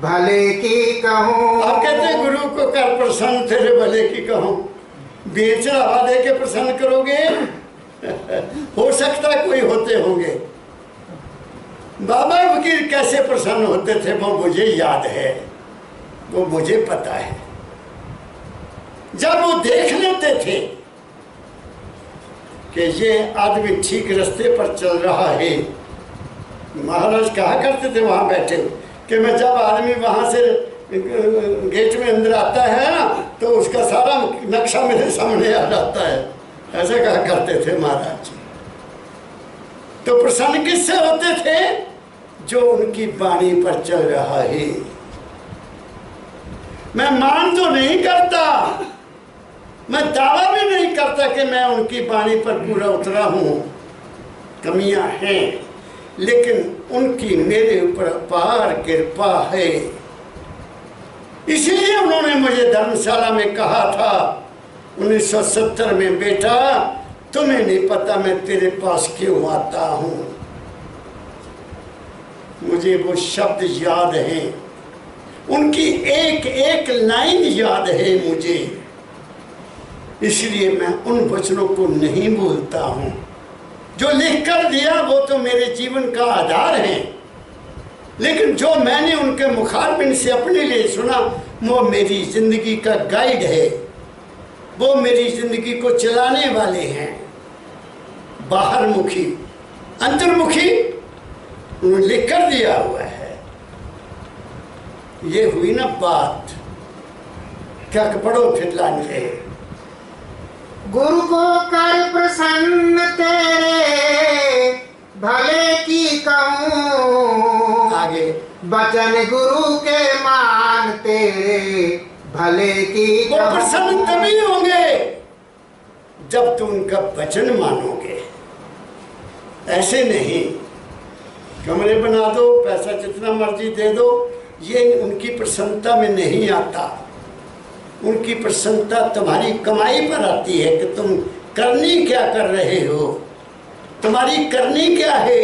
भले की कहूँ। आप कहते हैं गुरु को कर प्रसन्न तेरे भले की कहूँ, बीच हवा दे के प्रसन्न करोगे? हो सकता है कोई होते होंगे। बाबा फकीर कैसे प्रसन्न होते थे वो मुझे याद है, वो मुझे पता है। जब वो देख लेते थे कि ये आदमी ठीक रास्ते पर चल रहा है, महाराज कहा करते थे वहां बैठे कि मैं जब आदमी वहां से गेट में अंदर आता है ना तो उसका सारा नक्शा मेरे सामने आ जाता है, ऐसा कहा करते थे महाराज। तो प्रसन्न किससे होते थे? जो उनकी वाणी पर चल रहा है। मैं मान तो नहीं करता, मैं दावा भी नहीं करता कि मैं उनकी वाणी पर पूरा उतरा हूं, कमियां हैं, लेकिन उनकी मेरे ऊपर अपार कृपा है। इसीलिए उन्होंने मुझे धर्मशाला में कहा था 1970 में, बेटा तुम्हें नहीं पता मैं तेरे पास क्यों आता हूं। मुझे वो शब्द याद हैं, उनकी एक एक लाइन याद है मुझे, इसलिए मैं उन वचनों को नहीं भूलता हूं। जो लिख कर दिया वो तो मेरे जीवन का आधार है, लेकिन जो मैंने उनके मुखारबिन से अपने लिए सुना वो मेरी जिंदगी का गाइड है, वो मेरी जिंदगी को चलाने वाले हैं। बाहर मुखी अंतर्मुखी उन्होंने लिख कर दिया हुआ है। ये हुई ना बात, क्या पढ़ो फिर लाने। गुरु को कर प्रसन्न तेरे भले की कहूँ, आगे वचन गुरु के मान तेरे भले की वो कहूँ। प्रसन्न तभी होंगे जब तुम उनका वचन मानोगे। ऐसे नहीं कमरे बना दो, पैसा जितना मर्जी दे दो, ये उनकी प्रसन्नता में नहीं आता। उनकी प्रसन्नता तुम्हारी कमाई पर आती है कि तुम करनी क्या कर रहे हो, तुम्हारी करनी क्या है।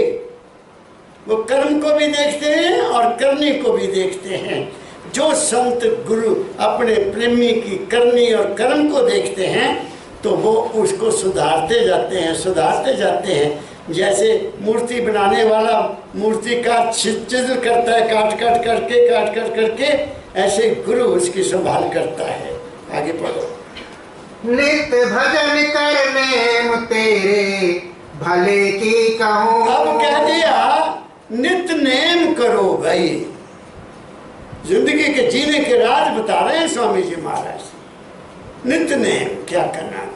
वो कर्म को भी देखते हैं और करनी को भी देखते हैं। जो संत गुरु अपने प्रेमी की करनी और कर्म को देखते हैं तो वो उसको सुधारते जाते हैं, सुधारते जाते हैं। जैसे मूर्ति बनाने वाला मूर्ति का चित्र करता है, काट काट करके, ऐसे गुरु उसकी संभाल करता है। आगे पढ़ो। नित्य भजन करने तेरे भले की कहूँ। अब कह दिया नित्य नेम करो भाई। जिंदगी के जीने के राज बता रहे हैं स्वामी जी महाराज। नित्य नेम क्या करना,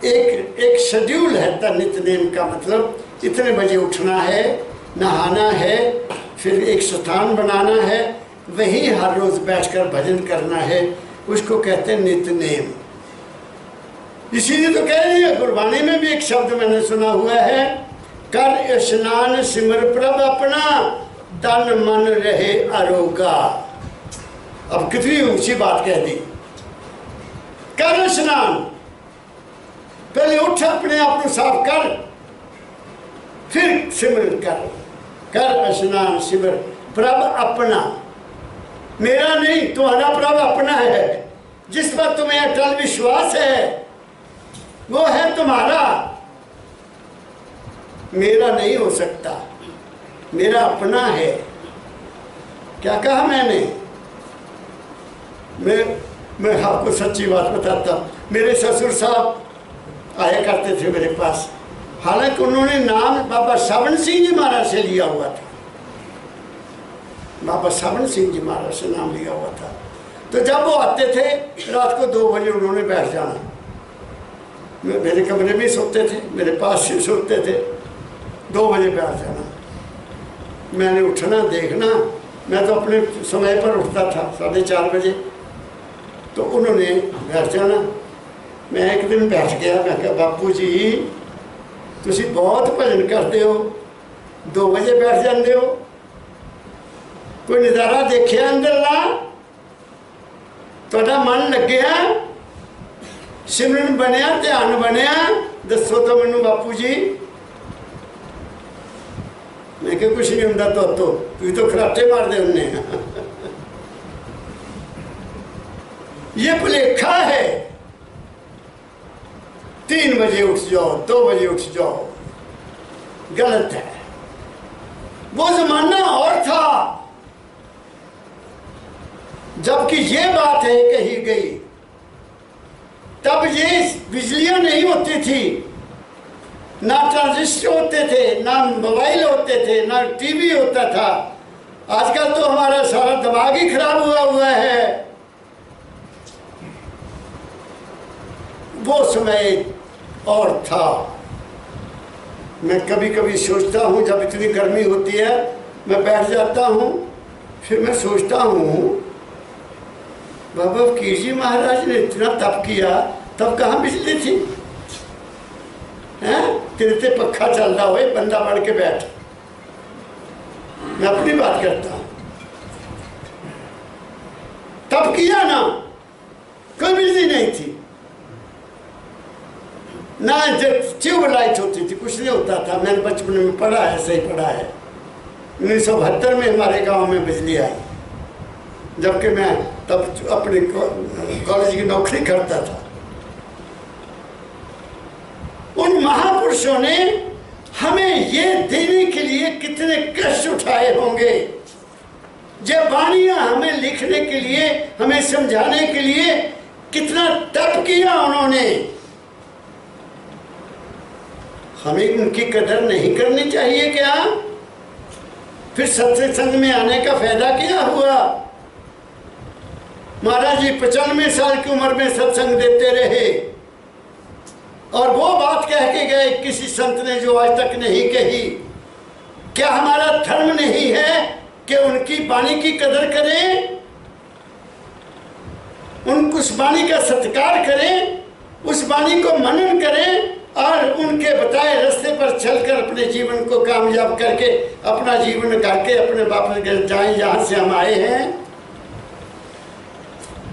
एक शेड्यूल है। नित्य नेम का मतलब इतने बजे उठना है, नहाना है, फिर एक स्थान बनाना है, वहीं हर रोज बैठकर भजन करना है, उसको कहते हैं नित्य नेम। इसीलिए तो कह रही है, गुरबाणी में भी एक शब्द मैंने सुना हुआ है, कर स्नान सिमर प्रभ अपना, तन मन रहे अरोगा। अब कितनी ऊंची बात कह दी। कर स्नान, पहले उठ अपने आप को साफ कर, फिर सिमरन कर। कर स्नान सिमर प्रभ अपना, मेरा नहीं तुम्हारा प्रभ अपना है, जिस पर तुम्हें अटल विश्वास है वो है तुम्हारा, मेरा नहीं हो सकता, मेरा अपना है। क्या कहा मैंने? मैं आपको सच्ची बात बताता हूँ। मेरे ससुर साहब आया करते थे मेरे पास, हालांकि उन्होंने नाम बाबा सावन सिंह जी महाराज से लिया हुआ था। बाबा सावन सिंह जी महाराज से नाम लिया हुआ था। तो जब वो आते थे रात को 2 बजे उन्होंने बैठ जाना, मेरे कमरे में सोते थे, मेरे पास ही सोते थे। 2 बजे बैठ जाना, मैंने उठना, देखना मैं तो अपने समय पर उठता था 4:30 बजे, तो उन्होंने बैठ जाना। मैं एक दिन बैठ गया, मैं कहा बापू जी तुसी बहुत भजन करते हो, 2 बजे बैठ जाते हो, कोई नज़ारा देखिया अंदरला, तुहाडा मन लग्या, सिमरन बनया, ध्यान बनया, दसो तो मैनू बापू जी। मैं क्या कुछ नहीं होंदा, तू तो खराटे मारते होने। ये भुलेखा है, 3 बजे उठ जाओ, 2 बजे उठ जाओ, गलत है। वो जमाना और था जबकि ये बात है कही गई, तब ये बिजलियां नहीं होती थी, ना ट्रांजिस्टर होते थे, ना मोबाइल होते थे, ना टीवी होता था। आजकल तो हमारा सारा दिमाग ही खराब हुआ है। वो समय और था। मैं कभी कभी सोचता हूँ, जब इतनी गर्मी होती है मैं बैठ जाता हूँ, फिर मैं सोचता हूँ बाबा फकीर जी महाराज ने इतना तप किया, तब कहाँ बिजली थी? हैं? तेरे से पक्का चल रहा हो, बंदा बढ़ के बैठ। मैं अपनी बात करता हूँ, तब किया ना, कोई बिजली नहीं थी, ना ट्यूब लाइट होती थी, कुछ नहीं होता था। मैंने बचपन में पढ़ा है, सही पढ़ा है। 1972 में हमारे गांव में बिजली आई, जबकि मैं तब अपने कॉलेज की नौकरी करता था। उन महापुरुषों ने हमें ये देने के लिए कितने कष्ट उठाए होंगे, जब वाणियां हमें लिखने के लिए, हमें समझाने के लिए कितना तप किया उन्होंने। हमें उनकी कदर नहीं करनी चाहिए क्या? फिर सत्संग में आने का फायदा क्या हुआ? महाराज जी 95 साल की उम्र में सत्संग देते रहे, और वो बात कह के गए किसी संत ने जो आज तक नहीं कही। क्या हमारा धर्म नहीं है कि उनकी वाणी की कदर करें, उस वाणी का सत्कार करें, उस वाणी को मनन करें, और उनके बताए रास्ते पर चलकर अपने जीवन को कामयाब करके अपना जीवन करके अपने वापस घर जाएं जहाँ से हम आए हैं।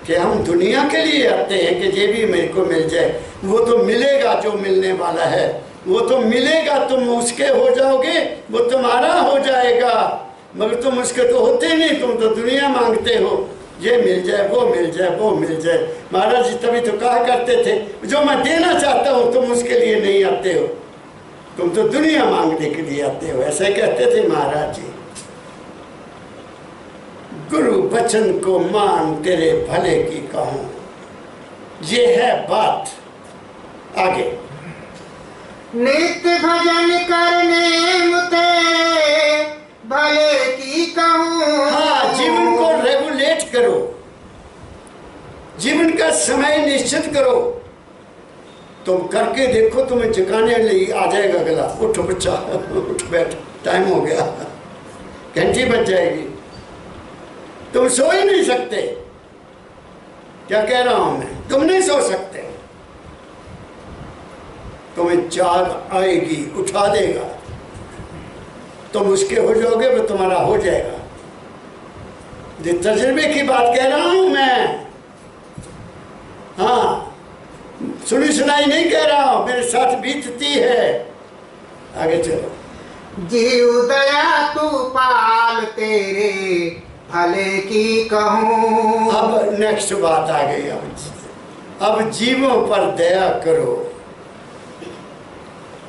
कि हम दुनिया के लिए आते हैं कि ये भी मेरे को मिल जाए। वो तो मिलेगा जो मिलने वाला है, वो तो मिलेगा, तुम उसके हो जाओगे, वो तुम्हारा हो जाएगा, मगर तुम उसके तो होते नहीं, तुम तो दुनिया मांगते हो, ये मिल जाए, वो मिल जाए, वो मिल जाए। महाराज जी तभी तो कहा करते थे, जो मैं देना चाहता हूँ तुम उसके लिए नहीं आते हो, तुम तो दुनिया मांगने के लिए आते हो, ऐसे कहते थे महाराज जी। गुरु वचन को मान तेरे भले की कहूँ, ये है बात। आगे नित्य भजन करने मुते भले की कहूँ। हाँ, जीवन को रेगुलेट करो, जीवन का समय निश्चित करो। तुम करके देखो, तुम्हें जगाने लिए आ जाएगा गला। उठ बच्चा, उठ बैठ, टाइम हो गया, घंटी बज जाएगी, तुम सो ही नहीं सकते। क्या कह रहा हूं मैं? तुम नहीं सो सकते, तुम्हें जाग आएगी, उठा देगा, तुम उसके हो जाओगे, वो तुम्हारा हो जाएगा। ये तजुर्बे की बात कह रहा हूं मैं। हाँ, सुनी सुनाई नहीं कह रहा हूं, मेरे साथ बीतती है। आगे चलो। जीव दया तू पाल तेरे भले की कहूँ। अब नेक्स्ट बात आ गई। अब जीवों पर दया करो।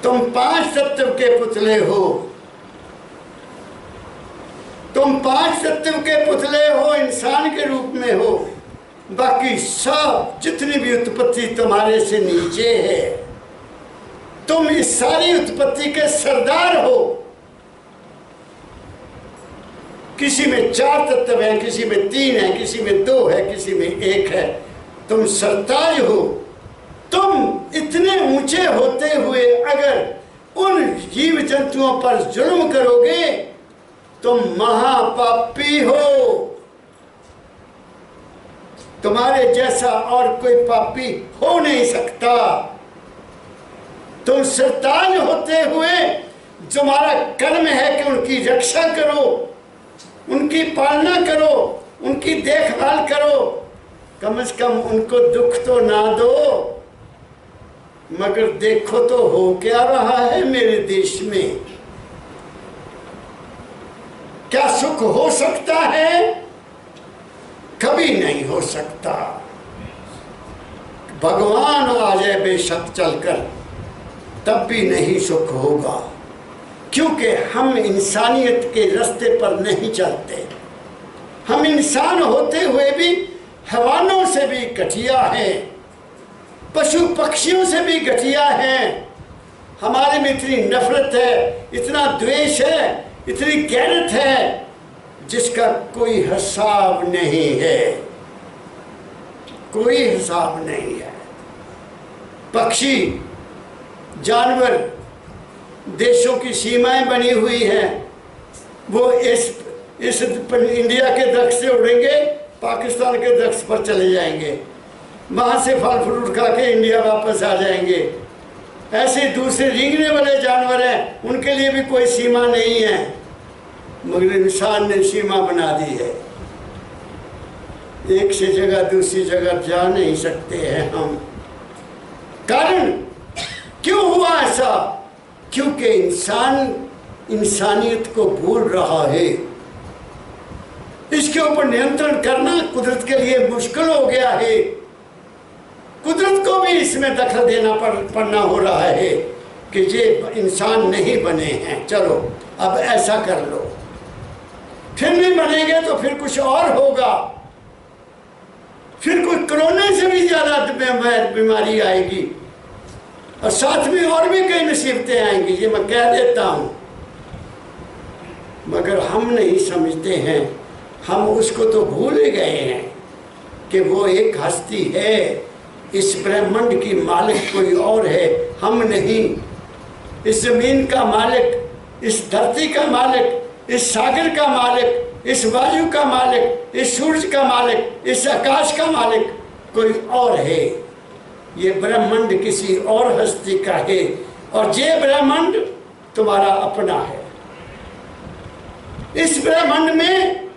तुम 5 तत्व के पुतले हो, तुम 5 तत्व के पुतले हो, इंसान के रूप में हो। बाकी सब जितनी भी उत्पत्ति तुम्हारे से नीचे है, तुम इस सारी उत्पत्ति के सरदार हो। किसी में 4 तत्व हैं, किसी में 3 है, किसी में 2 है, किसी में 1 है। तुम सरताज हो। तुम इतने ऊंचे होते हुए अगर उन जीव जंतुओं पर जुल्म करोगे तुम महापापी हो। तुम्हारे जैसा और कोई पापी हो नहीं सकता। तुम शैतान होते हुए तुम्हारा कर्म है कि उनकी रक्षा करो, उनकी पालना करो, उनकी देखभाल करो, कम से कम उनको दुख तो ना दो। मगर देखो तो हो क्या रहा है मेरे देश में। क्या सुख हो सकता है? कभी नहीं हो सकता। भगवान आ जाए बेशक चलकर, तब भी नहीं सुख होगा, क्योंकि हम इंसानियत के रास्ते पर नहीं चलते। हम इंसान होते हुए भी हैवानों से भी घटिया हैं, पशु पक्षियों से भी घटिया हैं। हमारे में इतनी नफरत है, इतना द्वेष है, इतनी गैरत है जिसका कोई हिसाब नहीं है, कोई हिसाब नहीं है। पक्षी जानवर, देशों की सीमाएं बनी हुई हैं। वो इस इंडिया के दृक्ष से उड़ेंगे, पाकिस्तान के दृक्ष पर चले जाएंगे, वहाँ से फल फ्रूट खा के इंडिया वापस आ जाएंगे। ऐसे दूसरे रेंगने वाले जानवर हैं, उनके लिए भी कोई सीमा नहीं है, मगर इंसान ने सीमा बना दी है। एक से जगह दूसरी जगह जा नहीं सकते हैं हम। कारण क्यों हुआ ऐसा? क्योंकि इंसान इंसानियत को भूल रहा है। इसके ऊपर नियंत्रण करना कुदरत के लिए मुश्किल हो गया है। कुदरत को भी इसमें दखल देना पड़ना हो रहा है कि ये इंसान नहीं बने हैं, चलो अब ऐसा कर लो। फिर नहीं बनेंगे तो फिर कुछ और होगा, फिर कोई कोरोना से भी ज्यादा बीमारी आएगी और साथ में और भी कई मुसीबतें आएंगी, ये मैं कह देता हूँ। मगर हम नहीं समझते हैं, हम उसको तो भूल गए हैं कि वो एक हस्ती है। इस ब्रह्मांड की मालिक कोई और है, हम नहीं। इस जमीन का मालिक, इस धरती का मालिक, इस सागर का मालिक, इस वायु का मालिक, इस सूरज का मालिक, इस आकाश का मालिक कोई और है। ये ब्रह्मांड किसी और हस्ती का है और ये ब्रह्मांड तुम्हारा अपना है। इस ब्रह्मांड में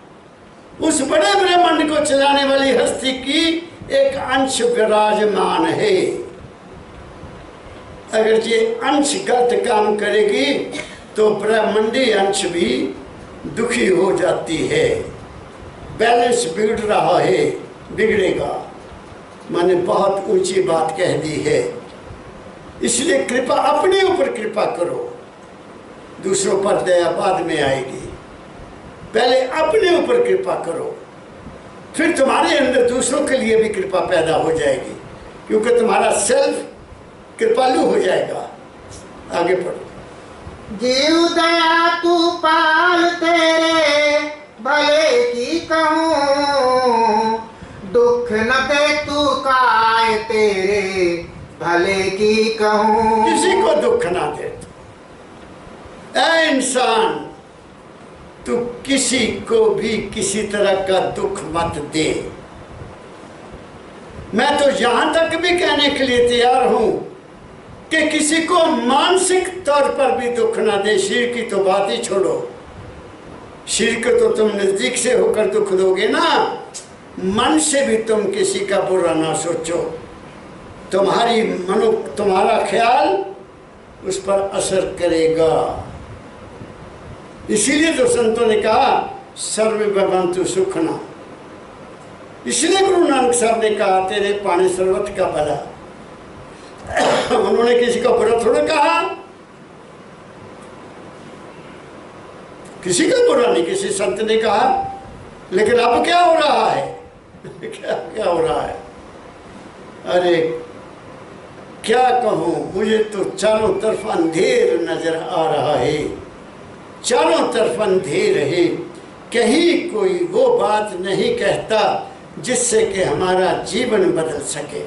उस बड़े ब्रह्मांड को चलाने वाली हस्ती की एक अंश विराजमान है। अगर ये अंश गलत काम करेगी तो ब्रह्मांडी अंश भी दुखी हो जाती है। बैलेंस बिगड़ रहा है, बिगड़ेगा। मैंने बहुत ऊंची बात कह दी है, इसलिए कृपा अपने ऊपर कृपा करो, दूसरों पर दया बाद में आएगी। पहले अपने ऊपर कृपा करो, फिर तुम्हारे अंदर दूसरों के लिए भी कृपा पैदा हो जाएगी, क्योंकि तुम्हारा सेल्फ कृपालु हो जाएगा। आगे पढ़ो। जीव दया तू पाल, तेरे भले की कहूँ, दुख न दे तू काय, तेरे भले की कहूँ। किसी को दुख ना दे। ऐ इंसान, तू किसी को भी किसी तरह का दुख मत दे। मैं तो यहां तक भी कहने के लिए तैयार हूं कि किसी को मानसिक तौर पर भी दुख ना दे। शरीर की तो बात ही छोड़ो, शरीर को तो तुम नजदीक से होकर दुख दोगे ना, मन से भी तुम किसी का बुरा ना सोचो। तुम्हारा ख्याल उस पर असर करेगा। इसीलिए तो संतों ने कहा सर्वे भवन्तु सुखिनः। इसलिए गुरु नानक साहब ने कहा तेरे पानी सर्वत का भला। उन्होंने किसी का बुरा थोड़ा कहा, किसी का बुरा नहीं किसी संत ने कहा। लेकिन अब क्या हो रहा है? क्या हो रहा है? अरे क्या कहूँ, मुझे तो चारों तरफ अंधेर नजर आ रहा है, चारों तरफ अंधेर है। कहीं कोई वो बात नहीं कहता जिससे कि हमारा जीवन बदल सके।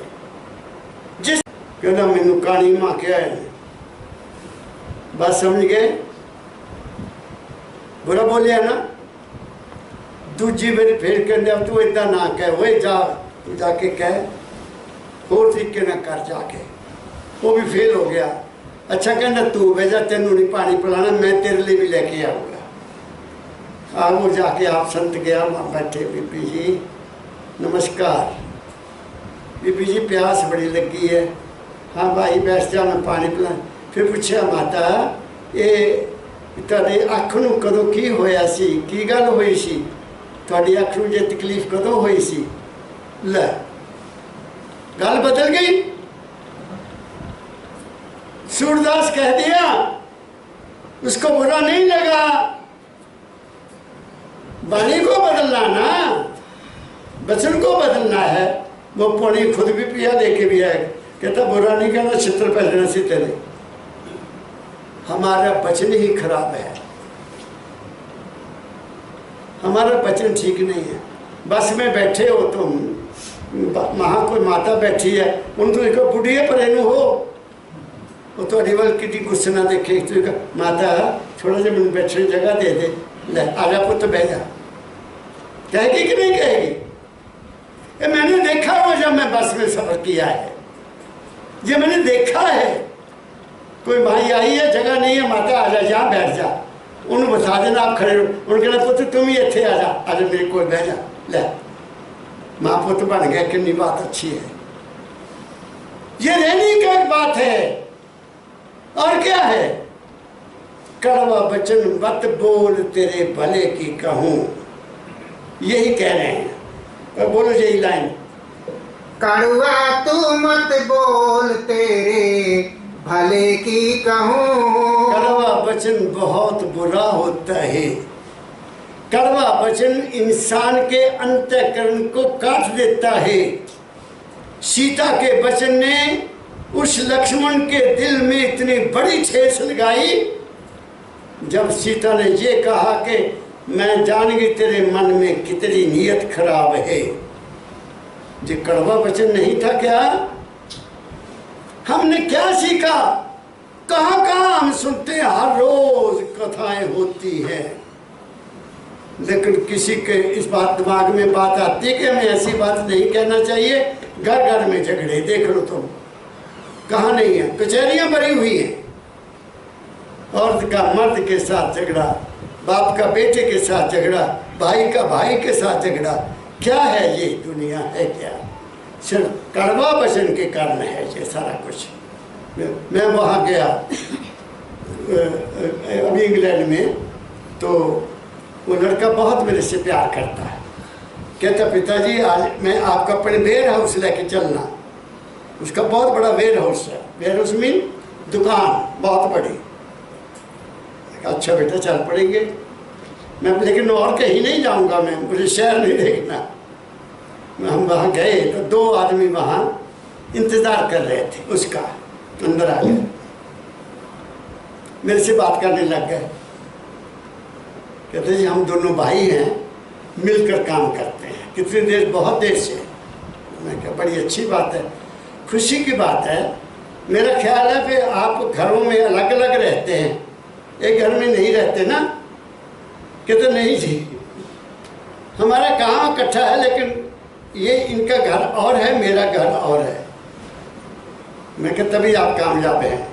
जिस कहना मैनू कहानी मां क्या है, बात समझ गए? बुरा बोलिया ना, दूजी बार फिर कहने तू इदा ना कह, वो जाके कह होर तरीके ना कर जाके। वो भी फेल हो गया। अच्छा कहना तू भेजा, तेनू नहीं पानी पिलाना, मैं तेरे लिए भी लेके आऊँगा। वो जाके आप संत गया, वहाँ बैठे, बीबी जी नमस्कार, बीबी जी प्यास बड़ी लगी है। हाँ भाई बैठ जा, मैं पानी पिला। फिर पूछा माता ये तेरे अख नूं कदों की होया सी, की गल हुई सी, तुहाडी अख नूं जे तकलीफ कदों हुई सी? ले गल बदल गई। सूरदास कह दिया, उसको बुरा नहीं लगा। वाणी को बदलना ना, वचन को बदलना है। वो पानी खुद भी पिया, लेके भी आएगा। कहता बुरा नहीं कहना, चित्र पहनना से तेरे, हमारा वचन ही खराब है, हमारा वचन ठीक नहीं है। बस में बैठे हो तुम, वहाँ कोई माता बैठी है, उनको एक बुढ़िया पर इनू हो, वो तो अनिवल की गुस्से ना देखे, तो माता थोड़ा जा मैंने बैठने जगह दे दे, ले आजा पुत्र बह जा। कहेगी कि नहीं कहेगी? ये मैंने देखा हो जब मैं बस में सफर किया है, ये मैंने देखा है। कोई भाई आई है, जगह नहीं है, माता आजा, जा बैठ जा, उन्हें बता देना आप खड़े हो, उन्होंने कहना पुत्र तुम ही इतने आजा, आजा मेरे को बह जा। ले माँ पुत्र बन गया, कितनी बात अच्छी है। ये रहने का एक बात है। और क्या है? कड़वा वचन मत बोल तेरे भले की कहूं, यही कह रहे हैं। और बोलो यही लाइन, कड़वा तू मत बोल तेरे भले की कहूं। कड़वा वचन बहुत बुरा होता है। कड़वा वचन इंसान के अंतःकरण को काट देता है। सीता के वचन ने उस लक्ष्मण के दिल में इतनी बड़ी ठेस लगाई, जब सीता ने ये कहा कि मैं जान गई तेरे मन में कितनी नीयत खराब है। ये कड़वा वचन नहीं था क्या? हमने क्या सीखा? कहाँ कहाँ हम सुनते हैं, हर रोज कथाएं होती हैं, लेकिन किसी के इस बात दिमाग में बात आती है कि हमें ऐसी बात नहीं कहना चाहिए। घर घर में झगड़े देख लो तुम, कहाँ नहीं है? कचहरियां भरी हुई हैं। औरत का मर्द के साथ झगड़ा, बाप का बेटे के साथ झगड़ा, भाई का भाई के साथ झगड़ा। क्या है ये दुनिया है क्या? सिर्फ कड़वा वचन के कारण है ये सारा कुछ। मैं वहाँ गया अभी इंग्लैंड में, तो वो लड़का बहुत मेरे से प्यार करता है। कहता पिताजी आज मैं आपका अपने वेयर हाउस लेके चलना। उसका बहुत बड़ा वेयर हाउस है। वेयर हाउस मीन दुकान बहुत बड़ी। अच्छा बेटा चल पड़ेंगे। मैं लेकिन और कहीं नहीं जाऊंगा, मैं मुझे शहर नहीं देखना। हम वहाँ गए तो दो आदमी वहाँ इंतज़ार कर रहे थे उसका। अंदर आ गए, मेरे से बात करने लग गए। कहते जी हम दोनों भाई हैं, मिलकर काम करते हैं। कितनी देर? बहुत देर से। मैं कहा बड़ी अच्छी बात है, खुशी की बात है। मेरा ख्याल है कि आप घरों में अलग अलग रहते हैं, एक घर में नहीं रहते ना? कहते नहीं जी, हमारा काम इकट्ठा है, लेकिन ये इनका घर और है, मेरा घर और है। मैं कहता तभी आप कामयाब हैं।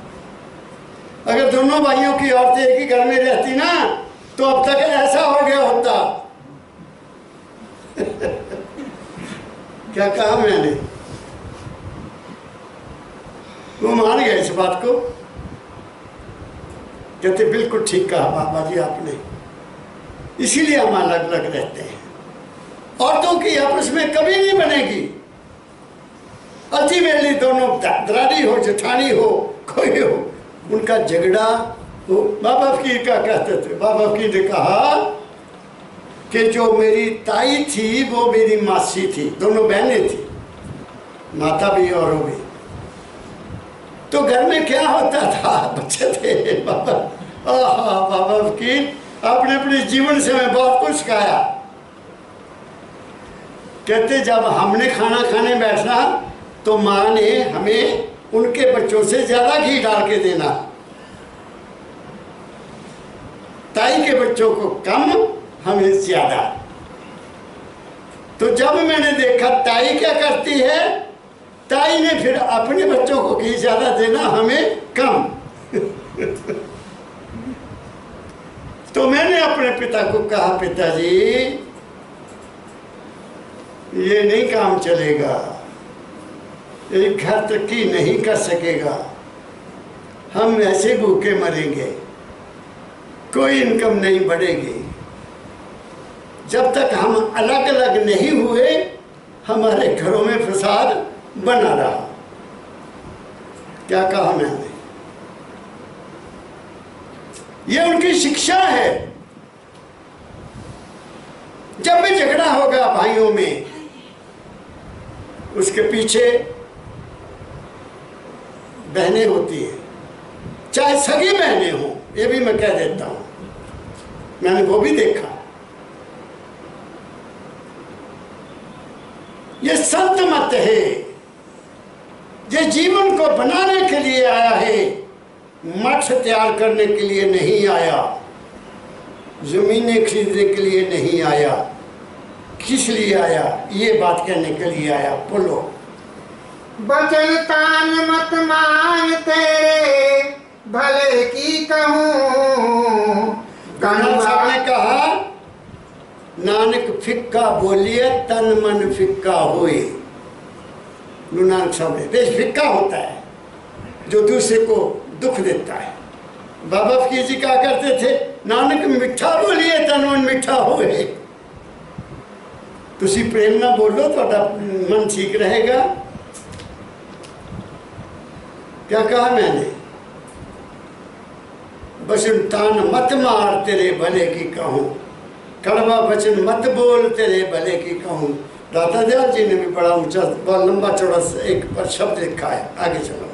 अगर दोनों भाइयों की औरतें एक ही घर में रहती ना, तो अब तक ऐसा हो गया होता। क्या कहा मैंने? वो मान गया इस बात को। कहते बिल्कुल ठीक कहा बाबा जी आपने, इसीलिए हम अलग अलग रहते हैं। औरतों की आपस में कभी नहीं बनेगी। अल्टीमेटली दोनों दरानी हो, जेठानी हो, कोई हो, उनका झगड़ा हो। बाबा फकीर क्या कहते थे? बाबा फकीर ने कहा कि जो मेरी ताई थी वो मेरी मासी थी, दोनों बहनें थी, माता भी और वो भी। तो घर में क्या होता था? बच्चे थे बाबा। बाबा फकीर आपने अपने जीवन से हमें बहुत कुछ सिखाया। कहते जब हमने खाना खाने बैठना तो माँ ने हमें उनके बच्चों से ज्यादा घी डाल के देना। ताई के बच्चों को कम, हमें ज्यादा। तो जब मैंने देखा ताई क्या करती है, ताई ने फिर अपने बच्चों को घी ज्यादा देना, हमें कम। तो मैंने अपने पिता को कहा, पिताजी ये नहीं काम चलेगा, एक घर तरक्की नहीं कर सकेगा, हम ऐसे भूखे मरेंगे, कोई इनकम नहीं बढ़ेगी। जब तक हम अलग अलग नहीं हुए हमारे घरों में फसाद बना रहा। क्या कहा मैंने? ये उनकी शिक्षा है। जब भी झगड़ा होगा भाइयों में, उसके पीछे बहनें होती है, चाहे सगी बहनें हो, ये भी मैं कह देता हूं, मैंने वो भी देखा। ये संत मत है, ये जीवन को बनाने के लिए आया है, मठ तैयार करने के लिए नहीं आया, जमीनें खरीदने के लिए नहीं आया। किस लिए आया? ये बात कहने के लिए आया। बोलो। बचन तान मत मान तेरे भले की कहूँ। कान्हा साहब ने कहा, नानक फिक्का बोलिए तन मन फिक्का होए। गुरु नानक साहब ने, देश फिक्का होता है जो दूसरे को दुख देता है। बाबा फकीर जी क्या करते थे, नानक मिठा बोलिए तन मन मिठा होए। तुसी प्रेम ना बोलो तो मन ठीक रहेगा। क्या कहा मैंने? बचन तान मत मार तेरे भले की कहूँ, कड़वा वचन मत बोल तेरे भले की कहूँ। दाता दयाल जी ने भी बड़ा ऊंचा, बहुत लंबा चौड़ा एक पर शब्द लिखा है। आगे चलो।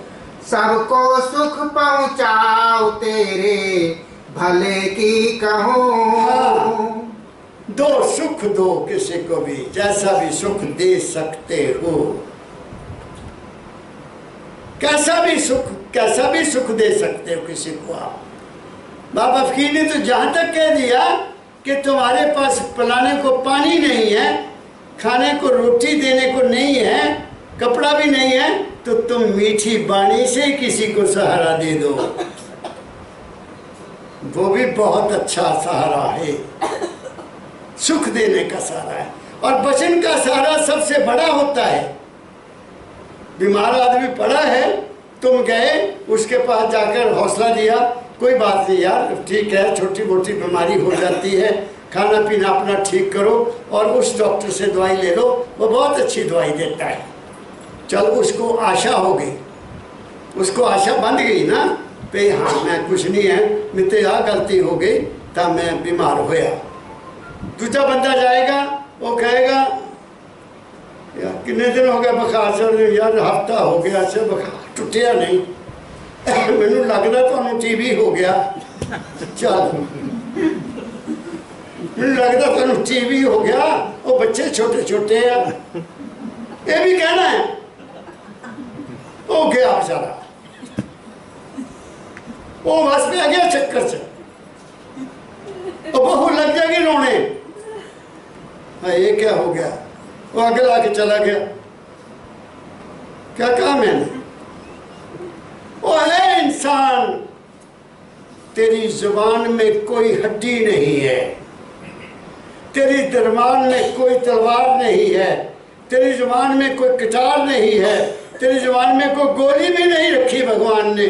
सबको सुख पहुँचाओ तेरे भले की कहूँ। हाँ, दो सुख दो किसी को भी, जैसा भी सुख दे सकते हो। कैसा भी सुख दे सकते हो किसी को आप। बाबा फकीर ने तो जहां तक कह दिया कि तुम्हारे पास पिलाने को पानी नहीं है, खाने को रोटी देने को नहीं है, कपड़ा भी नहीं है, तो तुम मीठी बाणी से किसी को सहारा दे दो, वो भी बहुत अच्छा सहारा है। सुख देने का सहारा है। और वचन का सहारा सबसे बड़ा होता है। बीमार आदमी पड़ा है, तुम गए उसके पास जाकर हौसला दिया, कोई बात नहीं यार, ठीक है, छोटी मोटी बीमारी हो जाती है, खाना पीना अपना ठीक करो और उस डॉक्टर से दवाई ले लो, वो बहुत अच्छी दवाई देता है। चल, उसको आशा हो गई, उसको आशा बंध गई ना पे, हाँ मैं कुछ नहीं है, मुझसे यह गलती हो गई तब मैं बीमार होया। दूसरा बंदा जाएगा, वो कहेगा यार कितने दिन हो गए बुखार चढ़, यार हफ्ता हो गया से बुखार टुटिया नहीं, मैनू लगता तुहानू टीबी हो गया। चल, मैनू लगता तुहानू टीबी हो गया, वो बच्चे छोटे छोटे आ, ये भी कहना है। वो गया बेचारा, वो बस पे आ गया चक्कर से, वो बहू लग जाएगी रोने, हाँ ये क्या हो गया, वो आगे लाके चला गया। क्या कहा मैंने? वो है इंसान, तेरी जुबान में कोई हड्डी नहीं है, तेरी दरबार में कोई तलवार नहीं है, तेरी जुबान में कोई कटार नहीं है, तेरी जुबान में कोई गोली भी नहीं रखी भगवान ने।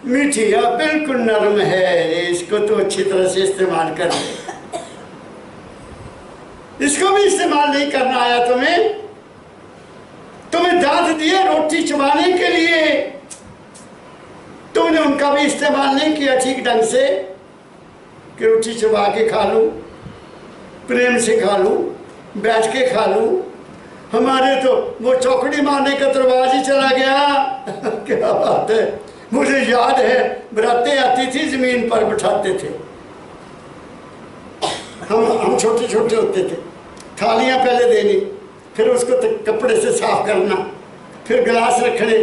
मीठी है, बिल्कुल नरम है, इसको तो अच्छी तरह से इस्तेमाल कर ले। इसको भी इस्तेमाल नहीं करना आया तुम्हें? तुम्हें दांत दिए रोटी चबाने के लिए, तुमने उनका भी इस्तेमाल नहीं किया ठीक ढंग से कि रोटी चबा के खा लूं, प्रेम से खा लूं, बैठ के खा लूं। हमारे तो वो चौकड़ी मारने का तो रिवाज ही चला गया। क्या बात है, मुझे याद है बरातें आती थी, जमीन पर बिठाते थे, हम छोटे छोटे होते थे, थालियां पहले देनी, फिर उसको कपड़े से साफ करना, फिर गिलास रखने,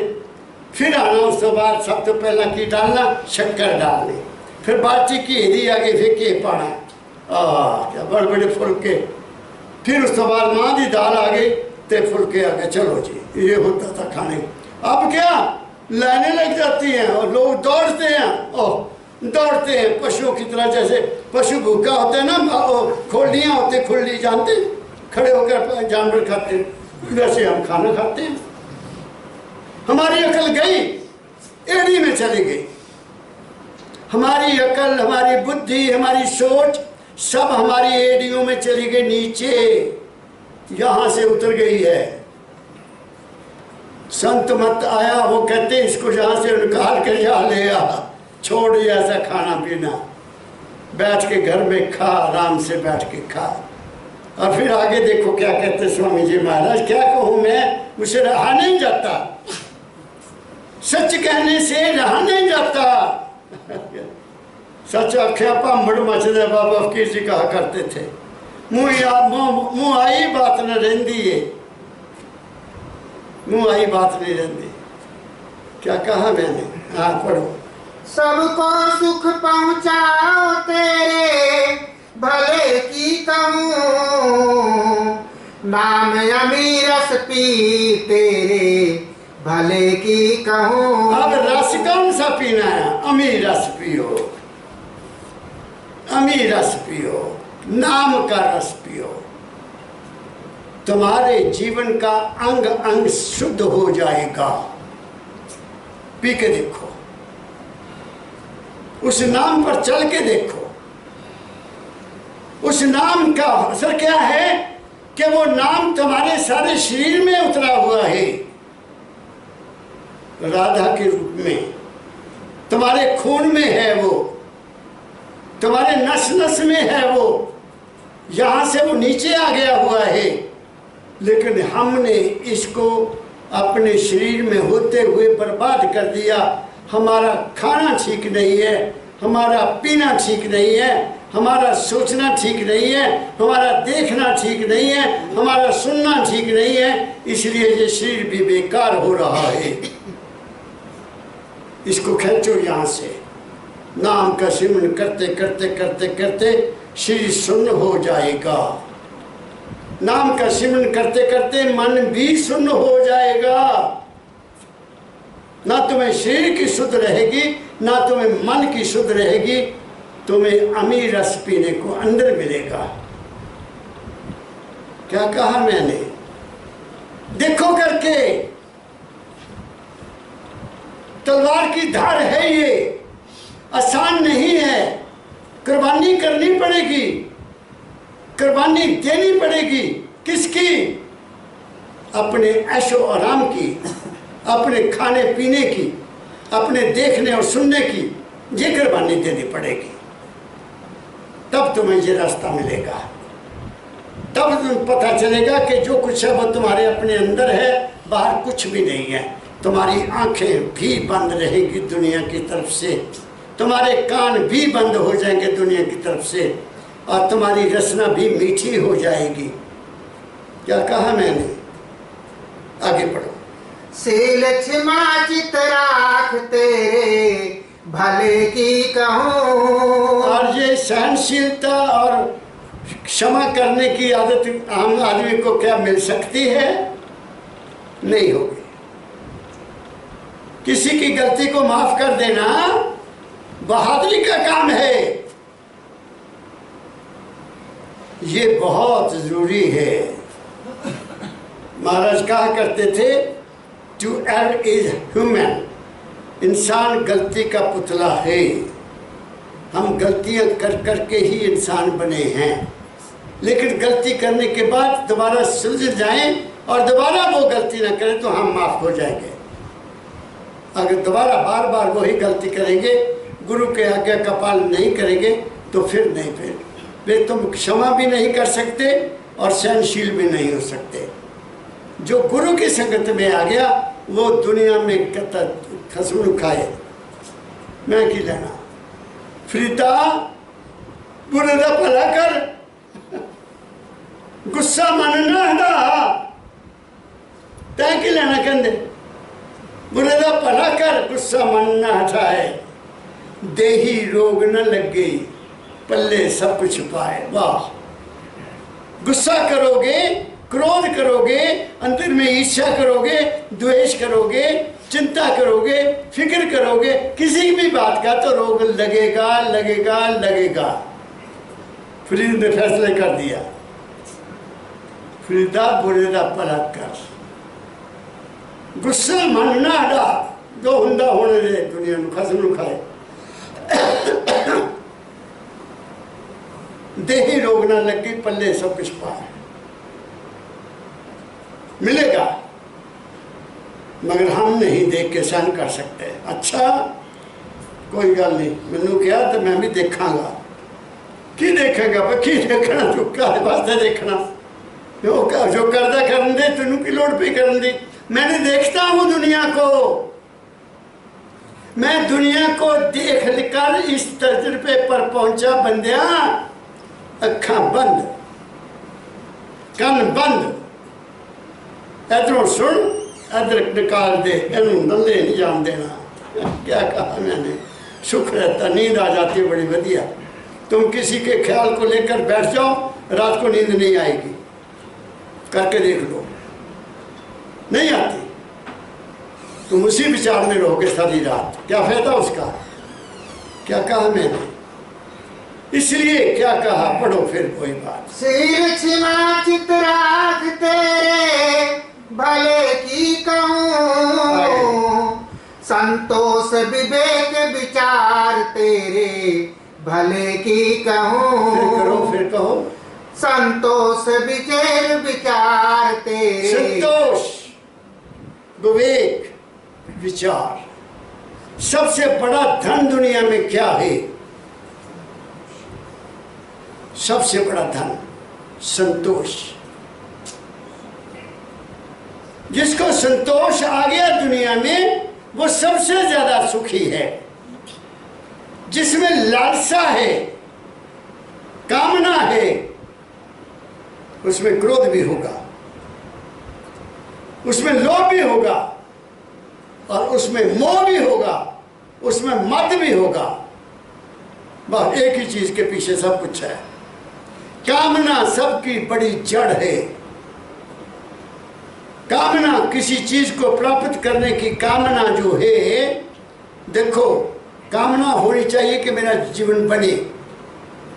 फिर आना, उसके बाद सब तो पहला की डालना, शक्कर डालनी, फिर बाटी की हेदी आगे फेंके पाना, क्या बड़े बड़े फुलके। फिर उस बाद माँ की दाल आ गई तो फुलके आ गए, चलो जी ये होता था खाने। अब क्या लाइनें लग जाती हैं और लोग दौड़ते हैं, दौड़ते हैं पशुओं की तरह। जैसे पशु भूखा होता है ना, खोलियाँ होती खुली जानते, खड़े होकर जानवर खाते हैं, वैसे हम खाना खाते हैं। हमारी अकल गई, एड़ी में चली गई। हमारी अकल, हमारी बुद्धि, हमारी सोच सब हमारी एड़ियों में चली गई नीचे, यहां से उतर गई है। संत मत आया, वो कहते इसको जहां से निकाल कर यहाँ ले आ, छोड़ ऐसा खाना पीना, बैठ के घर में खा, आराम से बैठ के खा। और फिर आगे देखो क्या कहते स्वामी जी महाराज, क्या कहूँ मैं, उसे रहा नहीं जाता, सच कहने से रहा नहीं जाता। सच आख्या पामड़ मचदे, बाबा फकीर जी कहा करते थे। मुँह आई बात न रही है, मुँह आई बात नहीं रहती। क्या कहा मैंने? हाँ पढ़ो। सबको सुख पहुँचाओ तेरे भले की कहूँ, नाम अमीरस पी तेरे भले की कहूँ। अब रस कौन सा पीना है? अमीर रस पियो, अमीर रस पियो, नाम का रस पियो। तुम्हारे जीवन का अंग अंग शुद्ध हो जाएगा। पी के देखो, उस नाम पर चल के देखो। उस नाम का असर क्या है कि वो नाम तुम्हारे सारे शरीर में उतरा हुआ है, राधा के रूप में तुम्हारे खून में है, वो तुम्हारे नस नस में है, वो यहां से वो नीचे आ गया हुआ है। लेकिन हमने इसको अपने शरीर में होते हुए बर्बाद कर दिया। हमारा खाना ठीक नहीं है, हमारा पीना ठीक नहीं है, हमारा सोचना ठीक नहीं है, हमारा देखना ठीक नहीं है, हमारा सुनना ठीक नहीं है। इसलिए ये शरीर भी बेकार हो रहा है। इसको खींचो यहाँ से। नाम का सिमरन करते करते करते करते शरीर सुन्न हो जाएगा। नाम का सिमरन करते करते मन भी सुन्न हो जाएगा। ना तुम्हें शरीर की शुद्ध रहेगी, ना तुम्हें मन की शुद्ध रहेगी। तुम्हें अमीर रस पीने को अंदर मिलेगा। क्या कहा मैंने? देखो करके, तलवार की धार है ये, आसान नहीं है। कुर्बानी करनी पड़ेगी, कुर्बानी देनी पड़ेगी। किसकी? अपने ऐशो आराम की, अपने खाने पीने की, अपने देखने और सुनने की। ये कुर्बानी देनी पड़ेगी, तब तुम्हें ये रास्ता मिलेगा। तब तुम्हें पता चलेगा कि जो कुछ है वो तुम्हारे अपने अंदर है, बाहर कुछ भी नहीं है। तुम्हारी आंखें भी बंद रहेंगी दुनिया की तरफ से, तुम्हारे कान भी बंद हो जाएंगे दुनिया की तरफ से, और तुम्हारी रचना भी मीठी हो जाएगी। क्या कहा मैंने? आगे पढ़ो। शील क्षमा चित राख तेरे भले की कहूँ। और ये सहनशीलता और क्षमा करने की आदत आम आदमी को क्या मिल सकती है? नहीं होगी। किसी की गलती को माफ कर देना बहादुरी का काम है। ये बहुत जरूरी है। महाराज कहा करते थे, टू err इज ह्यूमन। इंसान गलती का पुतला है। हम गलतियां कर करके ही इंसान बने हैं। लेकिन गलती करने के बाद दोबारा सुलझ जाएं और दोबारा वो गलती ना करें तो हम माफ हो जाएंगे। अगर दोबारा बार बार वही गलती करेंगे, गुरु के आज्ञा का पालन नहीं करेंगे, तो फिर नहीं, फिर तुम क्षमा भी नहीं कर सकते और सहनशील भी नहीं हो सकते। जो गुरु की संगत में आ गया वो दुनिया में खसमु खाए, मैं की लेना। फ्रीता बुरे दा भला कर, गुस्सा मन ना हटा, तै की लेना कहते। बुरे दा भला कर, गुस्सा मन ना हटाए। देही रोग न लगे, पल्ले सब कुछ पाए। वाह! गुस्सा करोगे, क्रोध करोगे, अंदर में ईर्ष्या करोगे, द्वेष करोगे, चिंता करोगे, फिक्र करोगे किसी भी बात का, तो रोग लगेगा लगेगा लगेगा। फरीद ने फैसले कर दिया, फरीदा बुरे दा भला कर, गुस्सा मन ना हटा, जो हुंदा होने दे, दुनिया नूं खसम नूं खाए। देही रोग ना लगे, पल्ले सब कुछ पाए। मिलेगा, मगर हम नहीं देख के सहन कर सकते। अच्छा कोई गल नहीं, मैनू कहा तो मैं भी देखांगा। की देखेगा? की देखना, तू काहे वास्ते देखना? जो करदा करन दे, तेनू की लोड़ पई करन दी। मैंने देखता हूं दुनिया को, मैं दुनिया को देख कर इस तजुर्बे पर पहुंचा बंदिया। अखा बंद, कन बंद, इधरों सुन, इधर निकाल दे, इनू नल्ले नहीं जान देना। क्या कहा मैंने? सुख रहता, नींद आ जाती है बड़ी बढ़िया। तुम किसी के ख्याल को लेकर बैठ जाओ, रात को नींद नहीं आएगी, करके देख लो, नहीं आती। तुम उसी विचार में रहोगे सारी रात, क्या फायदा उसका? क्या कहा मैंने? इसलिए क्या कहा, पढ़ो फिर कोई बात। सिर छिमा चितराग तेरे भले की कहूँ, संतोष विवेक विचार तेरे भले की कहूँ। फिर करो, फिर कहो। संतोष विचार विचार तेरे। संतोष, विवेक, विचार, सबसे बड़ा धन दुनिया में क्या है? सबसे बड़ा धन संतोष। जिसको संतोष आ गया दुनिया में, वो सबसे ज्यादा सुखी है। जिसमें लालसा है, कामना है, उसमें क्रोध भी होगा, उसमें लोभ भी होगा, और उसमें मोह भी होगा, उसमें मद भी होगा। बस एक ही चीज के पीछे सब कुछ है। कामना सबकी बड़ी जड़ है। कामना, किसी चीज को प्राप्त करने की कामना जो है, देखो कामना होनी चाहिए कि मेरा जीवन बने,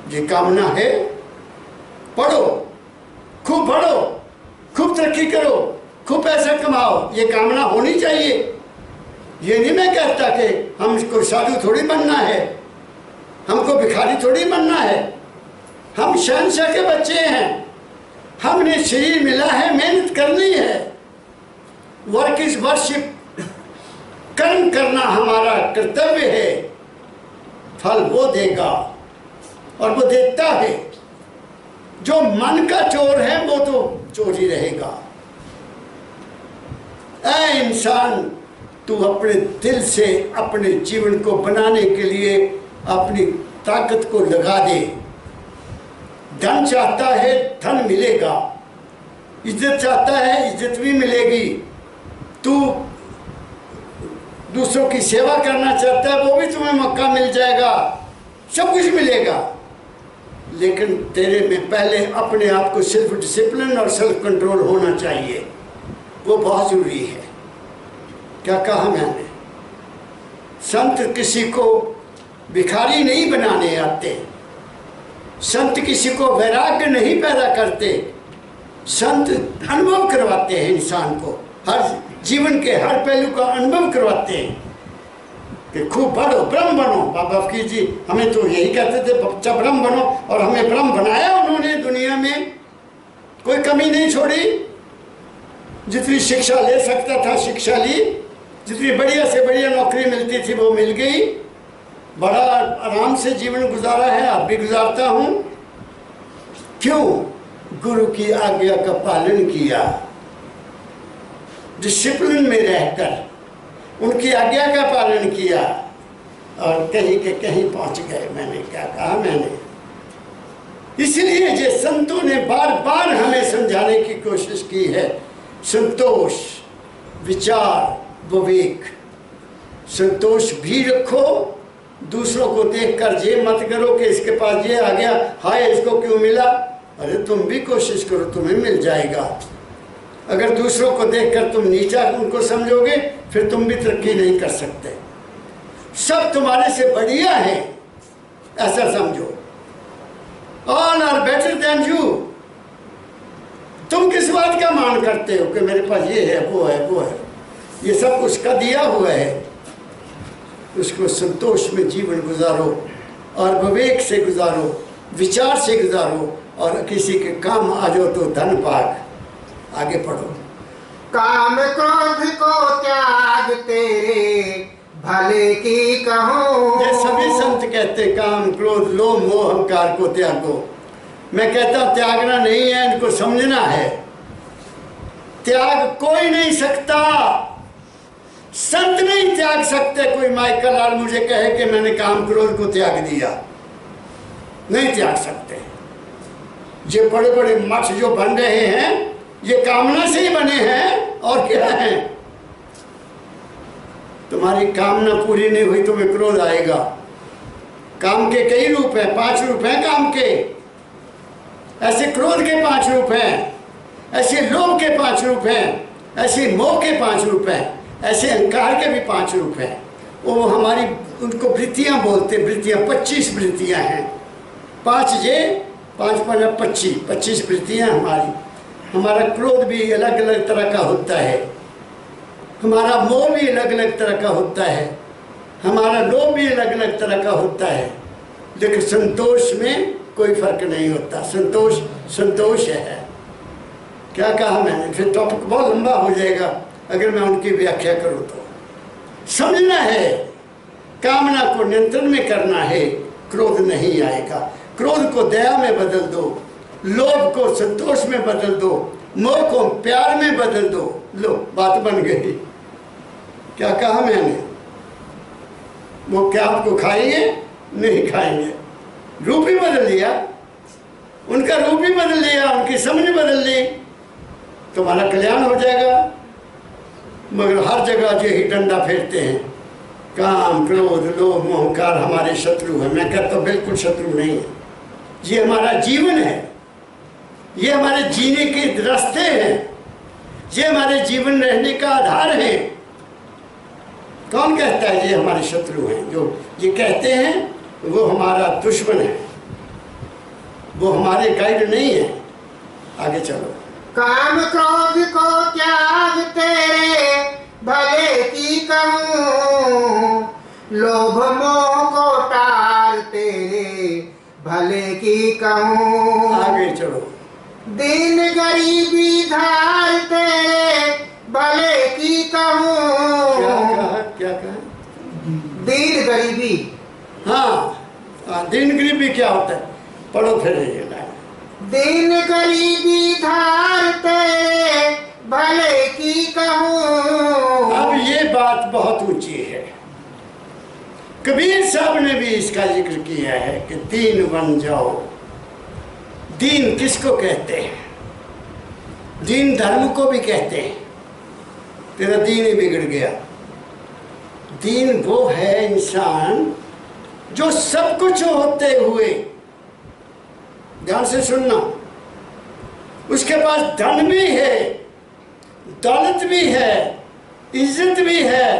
ये कामना है। पढ़ो, खूब पढ़ो, खूब तरक्की करो, खूब पैसा कमाओ, ये कामना होनी चाहिए। ये नहीं मैं कहता कि हमको साधु थोड़ी बनना है, हमको भिखारी थोड़ी बनना है। हम शहंशाह के बच्चे हैं, हमने शरीर मिला है, मेहनत करनी है। वर्क इज वर्शिप, कर्म करना हमारा कर्तव्य है। फल वो देगा, और वो देता है। जो मन का चोर है वो तो चोर ही रहेगा। ऐ इंसान, तू अपने दिल से अपने जीवन को बनाने के लिए अपनी ताकत को लगा दे। धन चाहता है, धन मिलेगा। इज्जत चाहता है, इज्जत भी मिलेगी। तू दूसरों की सेवा करना चाहता है, वो भी तुम्हें मौका मिल जाएगा, सब कुछ मिलेगा। लेकिन तेरे में पहले अपने आप को सेल्फ डिसिप्लिन और सेल्फ कंट्रोल होना चाहिए, वो बहुत जरूरी है। क्या कहा मैंने? संत किसी को भिखारी नहीं बनाने आते, संत किसी को वैराग्य नहीं पैदा करते। संत अनुभव करवाते हैं इंसान को, हर जीवन के हर पहलू का अनुभव करवाते हैं कि खूब पढ़ो, ब्रह्म बनो। बाबा फकीर जी हमें तो यही कहते थे, बच्चा ब्रह्म बनो, और हमें ब्रह्म बनाया उन्होंने। दुनिया में कोई कमी नहीं छोड़ी, जितनी शिक्षा ले सकता था शिक्षा ली, जितनी बढ़िया से बढ़िया नौकरी मिलती थी वो मिल गई। बड़ा आराम से जीवन गुजारा है, अब भी गुजारता हूँ। क्यों? गुरु की आज्ञा का पालन किया, डिसिप्लिन में रहकर उनकी आज्ञा का पालन किया, और कहीं के कहीं पहुंच गए। मैंने क्या कहा मैंने? इसलिए ये संतों ने बार बार हमें समझाने की कोशिश की है। संतोष, विचार, विवेक। संतोष भी रखो दूसरों को देखकर ये मत करो कि इसके पास ये आ गया, हाय इसको क्यों मिला। अरे तुम भी कोशिश करो, तुम्हें मिल जाएगा। अगर दूसरों को देखकर तुम नीचा उनको समझोगे, फिर तुम भी तरक्की नहीं कर सकते। सब तुम्हारे से बढ़िया है ऐसा समझो। All are better than you. तुम किस बात का मान करते हो कि मेरे पास ये है वो है वो है। ये सब उसका दिया हुआ है। उसको संतोष में जीवन गुजारो और विवेक से गुजारो, विचार से गुजारो, और किसी के काम आ जाओ तो धन पाग। आगे पढ़ो। काम क्रोध को त्याग तेरे भले की कहूँ। ये सभी संत कहते काम क्रोध लोभ मोह अहंकार को त्यागो। मैं कहता त्यागना नहीं है, इनको समझना है। त्याग कोई नहीं सकता, संत नहीं त्याग सकते। कोई माइकल और मुझे कहे कि मैंने काम क्रोध को त्याग दिया, नहीं त्याग सकते। ये बड़े बड़े मठ जो बन रहे हैं ये कामना से ही बने हैं, और क्या है। तुम्हारी कामना पूरी नहीं हुई तुम्हें क्रोध आएगा। काम के कई रूप हैं, 5 रूप हैं काम के। ऐसे क्रोध के 5 रूप हैं, ऐसे लोभ के 5 रूप हैं, ऐसे मोह के 5 रूप हैं, ऐसे अहंकार के भी 5 रूप हैं। वो हमारी उनको वृत्तियां बोलते, वृत्तियां 25 वृत्तियां हैं। 5 ये 5 5 25 वृत्तियां हमारी। हमारा क्रोध भी अलग अलग तरह का होता है, हमारा मोह भी अलग अलग तरह का होता है, हमारा लोभ भी अलग अलग तरह का होता है। लेकिन संतोष में कोई फर्क नहीं होता। संतोष संतोष है। क्या कहा मैंने, फिर टॉपिक बहुत लंबा हो जाएगा अगर मैं उनकी व्याख्या करूं तो। समझना है, कामना को नियंत्रण में करना है, क्रोध नहीं आएगा। क्रोध को दया में बदल दो, लोभ को संतोष में बदल दो, मोह को प्यार में बदल दो। लो बात बन गई। क्या कहा मैंने, वो क्या आपको खाएंगे नहीं खाएंगे, रूप ही बदल दिया, उनका रूप ही बदल दिया, उनकी समझ बदल ली, तुम्हारा कल्याण हो जाएगा। मगर हर जगह यही डंडा फेरते हैं, काम क्रोध लोभ मोहकार हमारे शत्रु है। मैं कहता हूँ बिल्कुल शत्रु नहीं है, ये हमारा जीवन है, ये हमारे जीने के रास्ते हैं, ये हमारे जीवन रहने का आधार है। कौन कहता है ये हमारे शत्रु हैं? जो ये कहते हैं वो हमारा दुश्मन है, वो हमारे गाइड नहीं है। आगे चलो। काम क्रोध को त्याग तेरे भले की कहूँ, लोभ मोह को टाल तेरे भले की कहूँ। आगे चलो। दीन गरीबी धार तेरे भले की कहूँ। क्या कहा? दीन गरीबी। हाँ, दीन गरीबी क्या होता है? पढ़ो फिर ये लाइन। दीन गरीबी धार तेरे भले की कहूँ। अब ये बात बहुत ऊंची है। कबीर साहब ने भी इसका जिक्र किया है कि दीन बन जाओ। दीन किसको कहते हैं? दीन धर्म को भी कहते हैं। तेरा दीन ही बिगड़ गया। दीन वो है इंसान जो सब कुछ होते हुए, ध्यान से सुनना, उसके पास धन भी है, दौलत भी है, इज्जत भी है,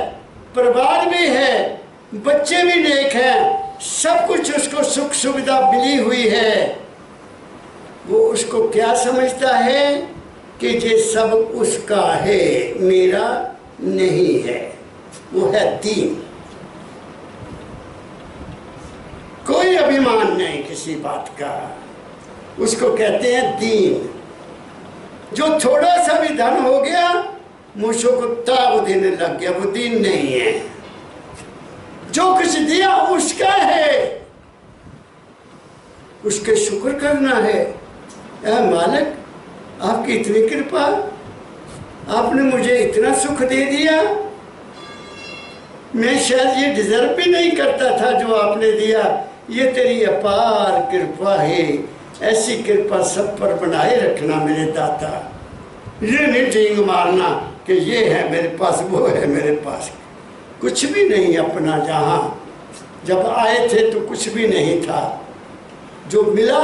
परिवार भी है, बच्चे भी नेक हैं, सब कुछ उसको सुख सुविधा मिली हुई है। वो उसको क्या समझता है कि ये सब उसका है, मेरा नहीं है। वो है दीन। कोई अभिमान नहीं किसी बात का, उसको कहते हैं दीन। जो थोड़ा सा भी धन हो गया मूसों को ताव देने लग गया, वो दीन नहीं है। जो कुछ दिया उसका है, उसके शुक्र करना है। ऐ मालिक, आपकी इतनी कृपा, आपने मुझे इतना सुख दे दिया, मैं शायद ये डिजर्व भी नहीं करता था जो आपने दिया। ये तेरी अपार कृपा है, ऐसी कृपा सब पर बनाए रखना मेरे दाता। ये नहीं ठीक मारना कि ये है मेरे पास, वो है मेरे पास, कुछ भी नहीं अपना। जहाँ जब आए थे तो कुछ भी नहीं था, जो मिला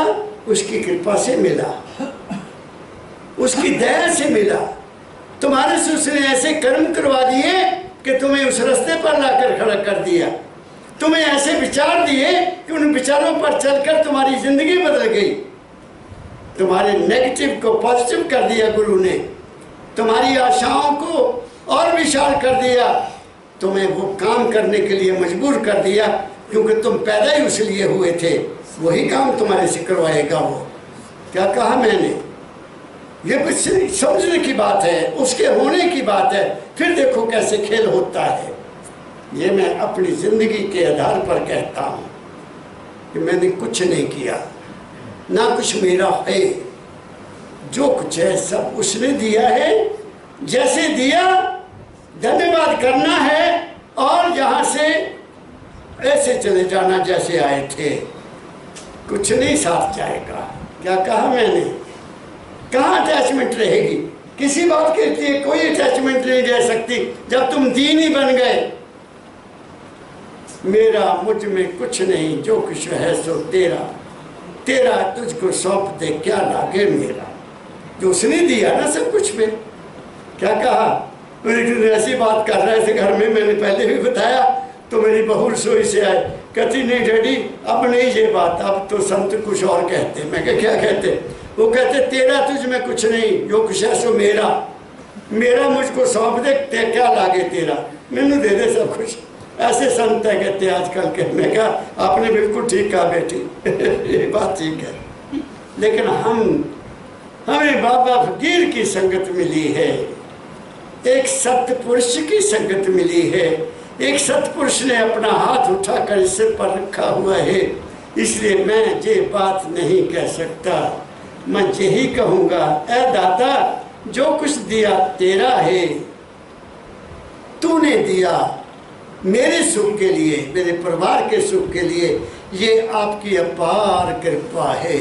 उसकी कृपा से मिला, उसकी दया से मिला। तुम्हारे से उसने ऐसे कर्म करवा दिए कि तुम्हें उस रास्ते पर लाकर खड़ा कर दिया, तुम्हें ऐसे विचार दिए कि उन विचारों पर चलकर तुम्हारी जिंदगी बदल गई। तुम्हारे नेगेटिव को पॉजिटिव कर दिया गुरु ने, तुम्हारी आशाओं को और विशाल कर दिया, तुम्हें वो काम करने के लिए मजबूर कर दिया, क्योंकि तुम पैदा ही उस लिए हुए थे, वही काम तुम्हारे से करवाएगा वो। क्या कहा मैंने? ये कुछ समझने की बात है, उसके होने की बात है। फिर देखो कैसे खेल होता है। ये मैं अपनी जिंदगी के आधार पर कहता हूँ कि मैंने कुछ नहीं किया, ना कुछ मेरा है, जो कुछ है सब उसने दिया है। जैसे दिया धन्यवाद करना है और यहाँ से ऐसे चले जाना जैसे आए थे, कुछ नहीं साथ जाएगा। क्या कहा मैंने? कहाँ अटैचमेंट रहेगी? किसी बात के लिए कोई अटैचमेंट नहीं रह सकती जब तुम दीन ही बन गए। मेरा मुझ में कुछ नहीं, जो कुछ है सो तेरा, तेरा तुझको सौंप दे क्या लागे मेरा। जो उसने दिया ना सब कुछ में। क्या कहा? ऐसी बात कर रहे थे घर में, मैंने पहले भी बताया, तो मेरी बहू रसोई से आए, कहती नहीं डैडी अब नहीं ये बात, अब तो संत कुछ और कहते। मैं क्या कहते? वो कहते तेरा तुझ में कुछ नहीं, जो कुछ है सो मेरा, मेरा मुझको सौंप दे क्या लागे तेरा, मैंू दे दे सब कुछ। ऐसे संत है कहते आजकल के। मैं कहा आपने बिल्कुल ठीक कहा बेटी ये बात ठीक है। लेकिन हमें बाबा फकीर की संगत मिली है, एक सत्पुरुष की संगत मिली है। एक सत्पुरुष ने अपना हाथ उठाकर इस सिर पर रखा हुआ है, इसलिए मैं ये बात नहीं कह सकता। मैं यही कहूँगा, ऐ दादा जो कुछ दिया तेरा है, तूने दिया मेरे सुख के लिए, मेरे परिवार के सुख के लिए, ये आपकी अपार कृपा है।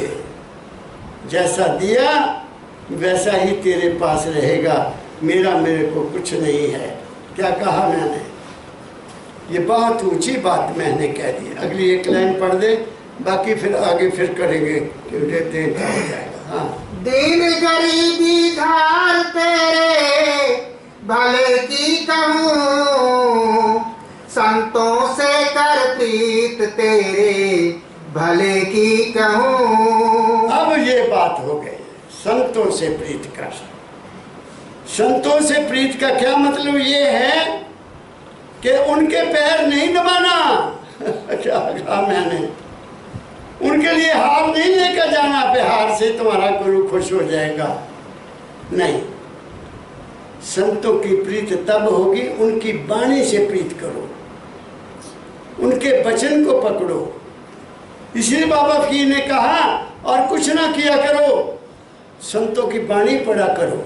जैसा दिया वैसा ही तेरे पास रहेगा, मेरे को कुछ नहीं है। क्या कहा मैंने? ये बहुत ऊंची बात मैंने कह दी। अगली एक लाइन पढ़ दे, बाकी फिर आगे फिर करेंगे क्योंकि देर हो जाएगा। हाँ। दीन गरीबी धार तेरे भले की कहूँ, संतों से कर प्रीत तेरे भले की कहूँ। अब ये बात हो गई, संतों से प्रीत कर। संतों से प्रीत का क्या मतलब ये है कि उनके पैर नहीं दबाना क्या कहा मैंने? उनके लिए हार नहीं लेकर जाना, हार से तुम्हारा गुरु खुश हो जाएगा, नहीं। संतों की प्रीत तब होगी, उनकी वाणी से प्रीत करो, उनके वचन को पकड़ो। इसलिए बाबा फकीर ने कहा और कुछ ना किया करो, संतों की वाणी पढ़ा करो,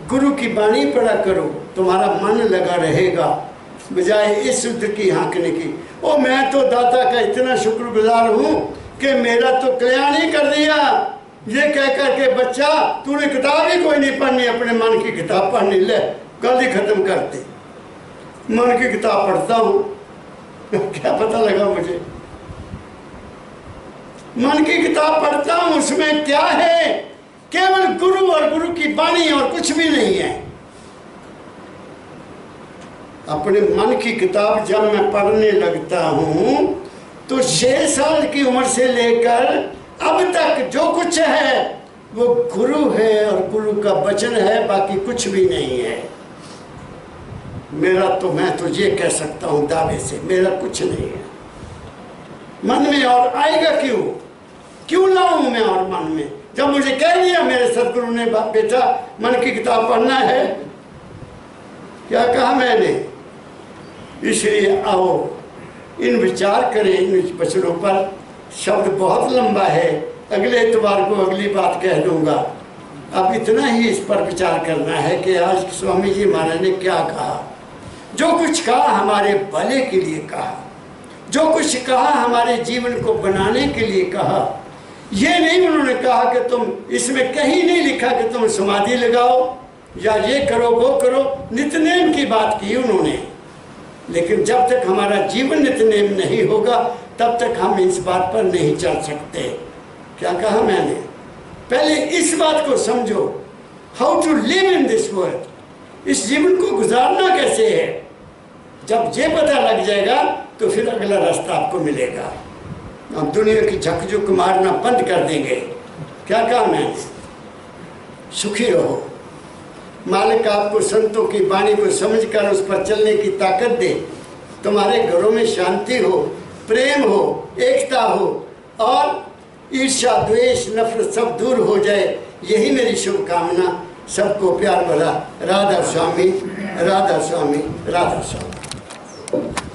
गुरु की वाणी पढ़ा करो, तुम्हारा मन लगा रहेगा बजाय इस युद्ध की हाँकने की। ओ मैं तो दाता का इतना शुक्रगुजार हूँ कि मेरा तो कल्याण ही कर दिया। ये कह कर के बच्चा तूने किताब ही कोई नहीं पढ़नी, अपने मन की किताब पढ़नी, ले गल ही खत्म करते। मन की किताब पढ़ता हूँ क्या पता लगा मुझे? मन की किताब पढ़ता हूँ, उसमें क्या है? केवल गुरु और गुरु की वाणी और कुछ भी नहीं है। अपने मन की किताब जब मैं पढ़ने लगता हूँ तो 6 साल की उम्र से लेकर अब तक जो कुछ है वो गुरु है और गुरु का वचन है, बाकी कुछ भी नहीं है। मेरा तो मैं तो ये कह सकता हूँ दावे से, मेरा कुछ नहीं है मन में। और आएगा क्यों लाऊं मैं और मन में, जब मुझे कह दिया मेरे सदगुरु ने बेटा मन की किताब पढ़ना है। क्या कहा मैंने? इसलिए आओ इन विचार करें इन वचनों पर। शब्द बहुत लंबा है, अगले इतवार को अगली बात कह दूंगा। अब इतना ही इस पर विचार करना है कि आज स्वामी जी महाराज ने क्या कहा। जो कुछ कहा हमारे भले के लिए कहा, जो कुछ कहा हमारे जीवन को बनाने के लिए कहा। ये नहीं उन्होंने कहा कि तुम, इसमें कहीं नहीं लिखा कि तुम समाधि लगाओ या ये करो वो करो। नित्यनेम की बात की उन्होंने, लेकिन जब तक हमारा जीवन नित्य नहीं होगा तब तक हम इस बात पर नहीं चल सकते। क्या कहा मैंने? पहले इस बात को समझो, how to live in this world, इस जीवन को गुजारना कैसे है। जब ये पता लग जाएगा तो फिर अगला रास्ता आपको मिलेगा। हम दुनिया की झकझुक मारना बंद कर देंगे। क्या कहा मैंने? सुखी रहो। मालिक आपको संतों की वाणी को समझकर उस पर चलने की ताकत दे। तुम्हारे घरों में शांति हो, प्रेम हो, एकता हो और ईर्ष्या, द्वेष, नफरत सब दूर हो जाए। यही मेरी शुभकामना। सबको प्यार भरा राधा स्वामी, राधा स्वामी, राधा स्वामी।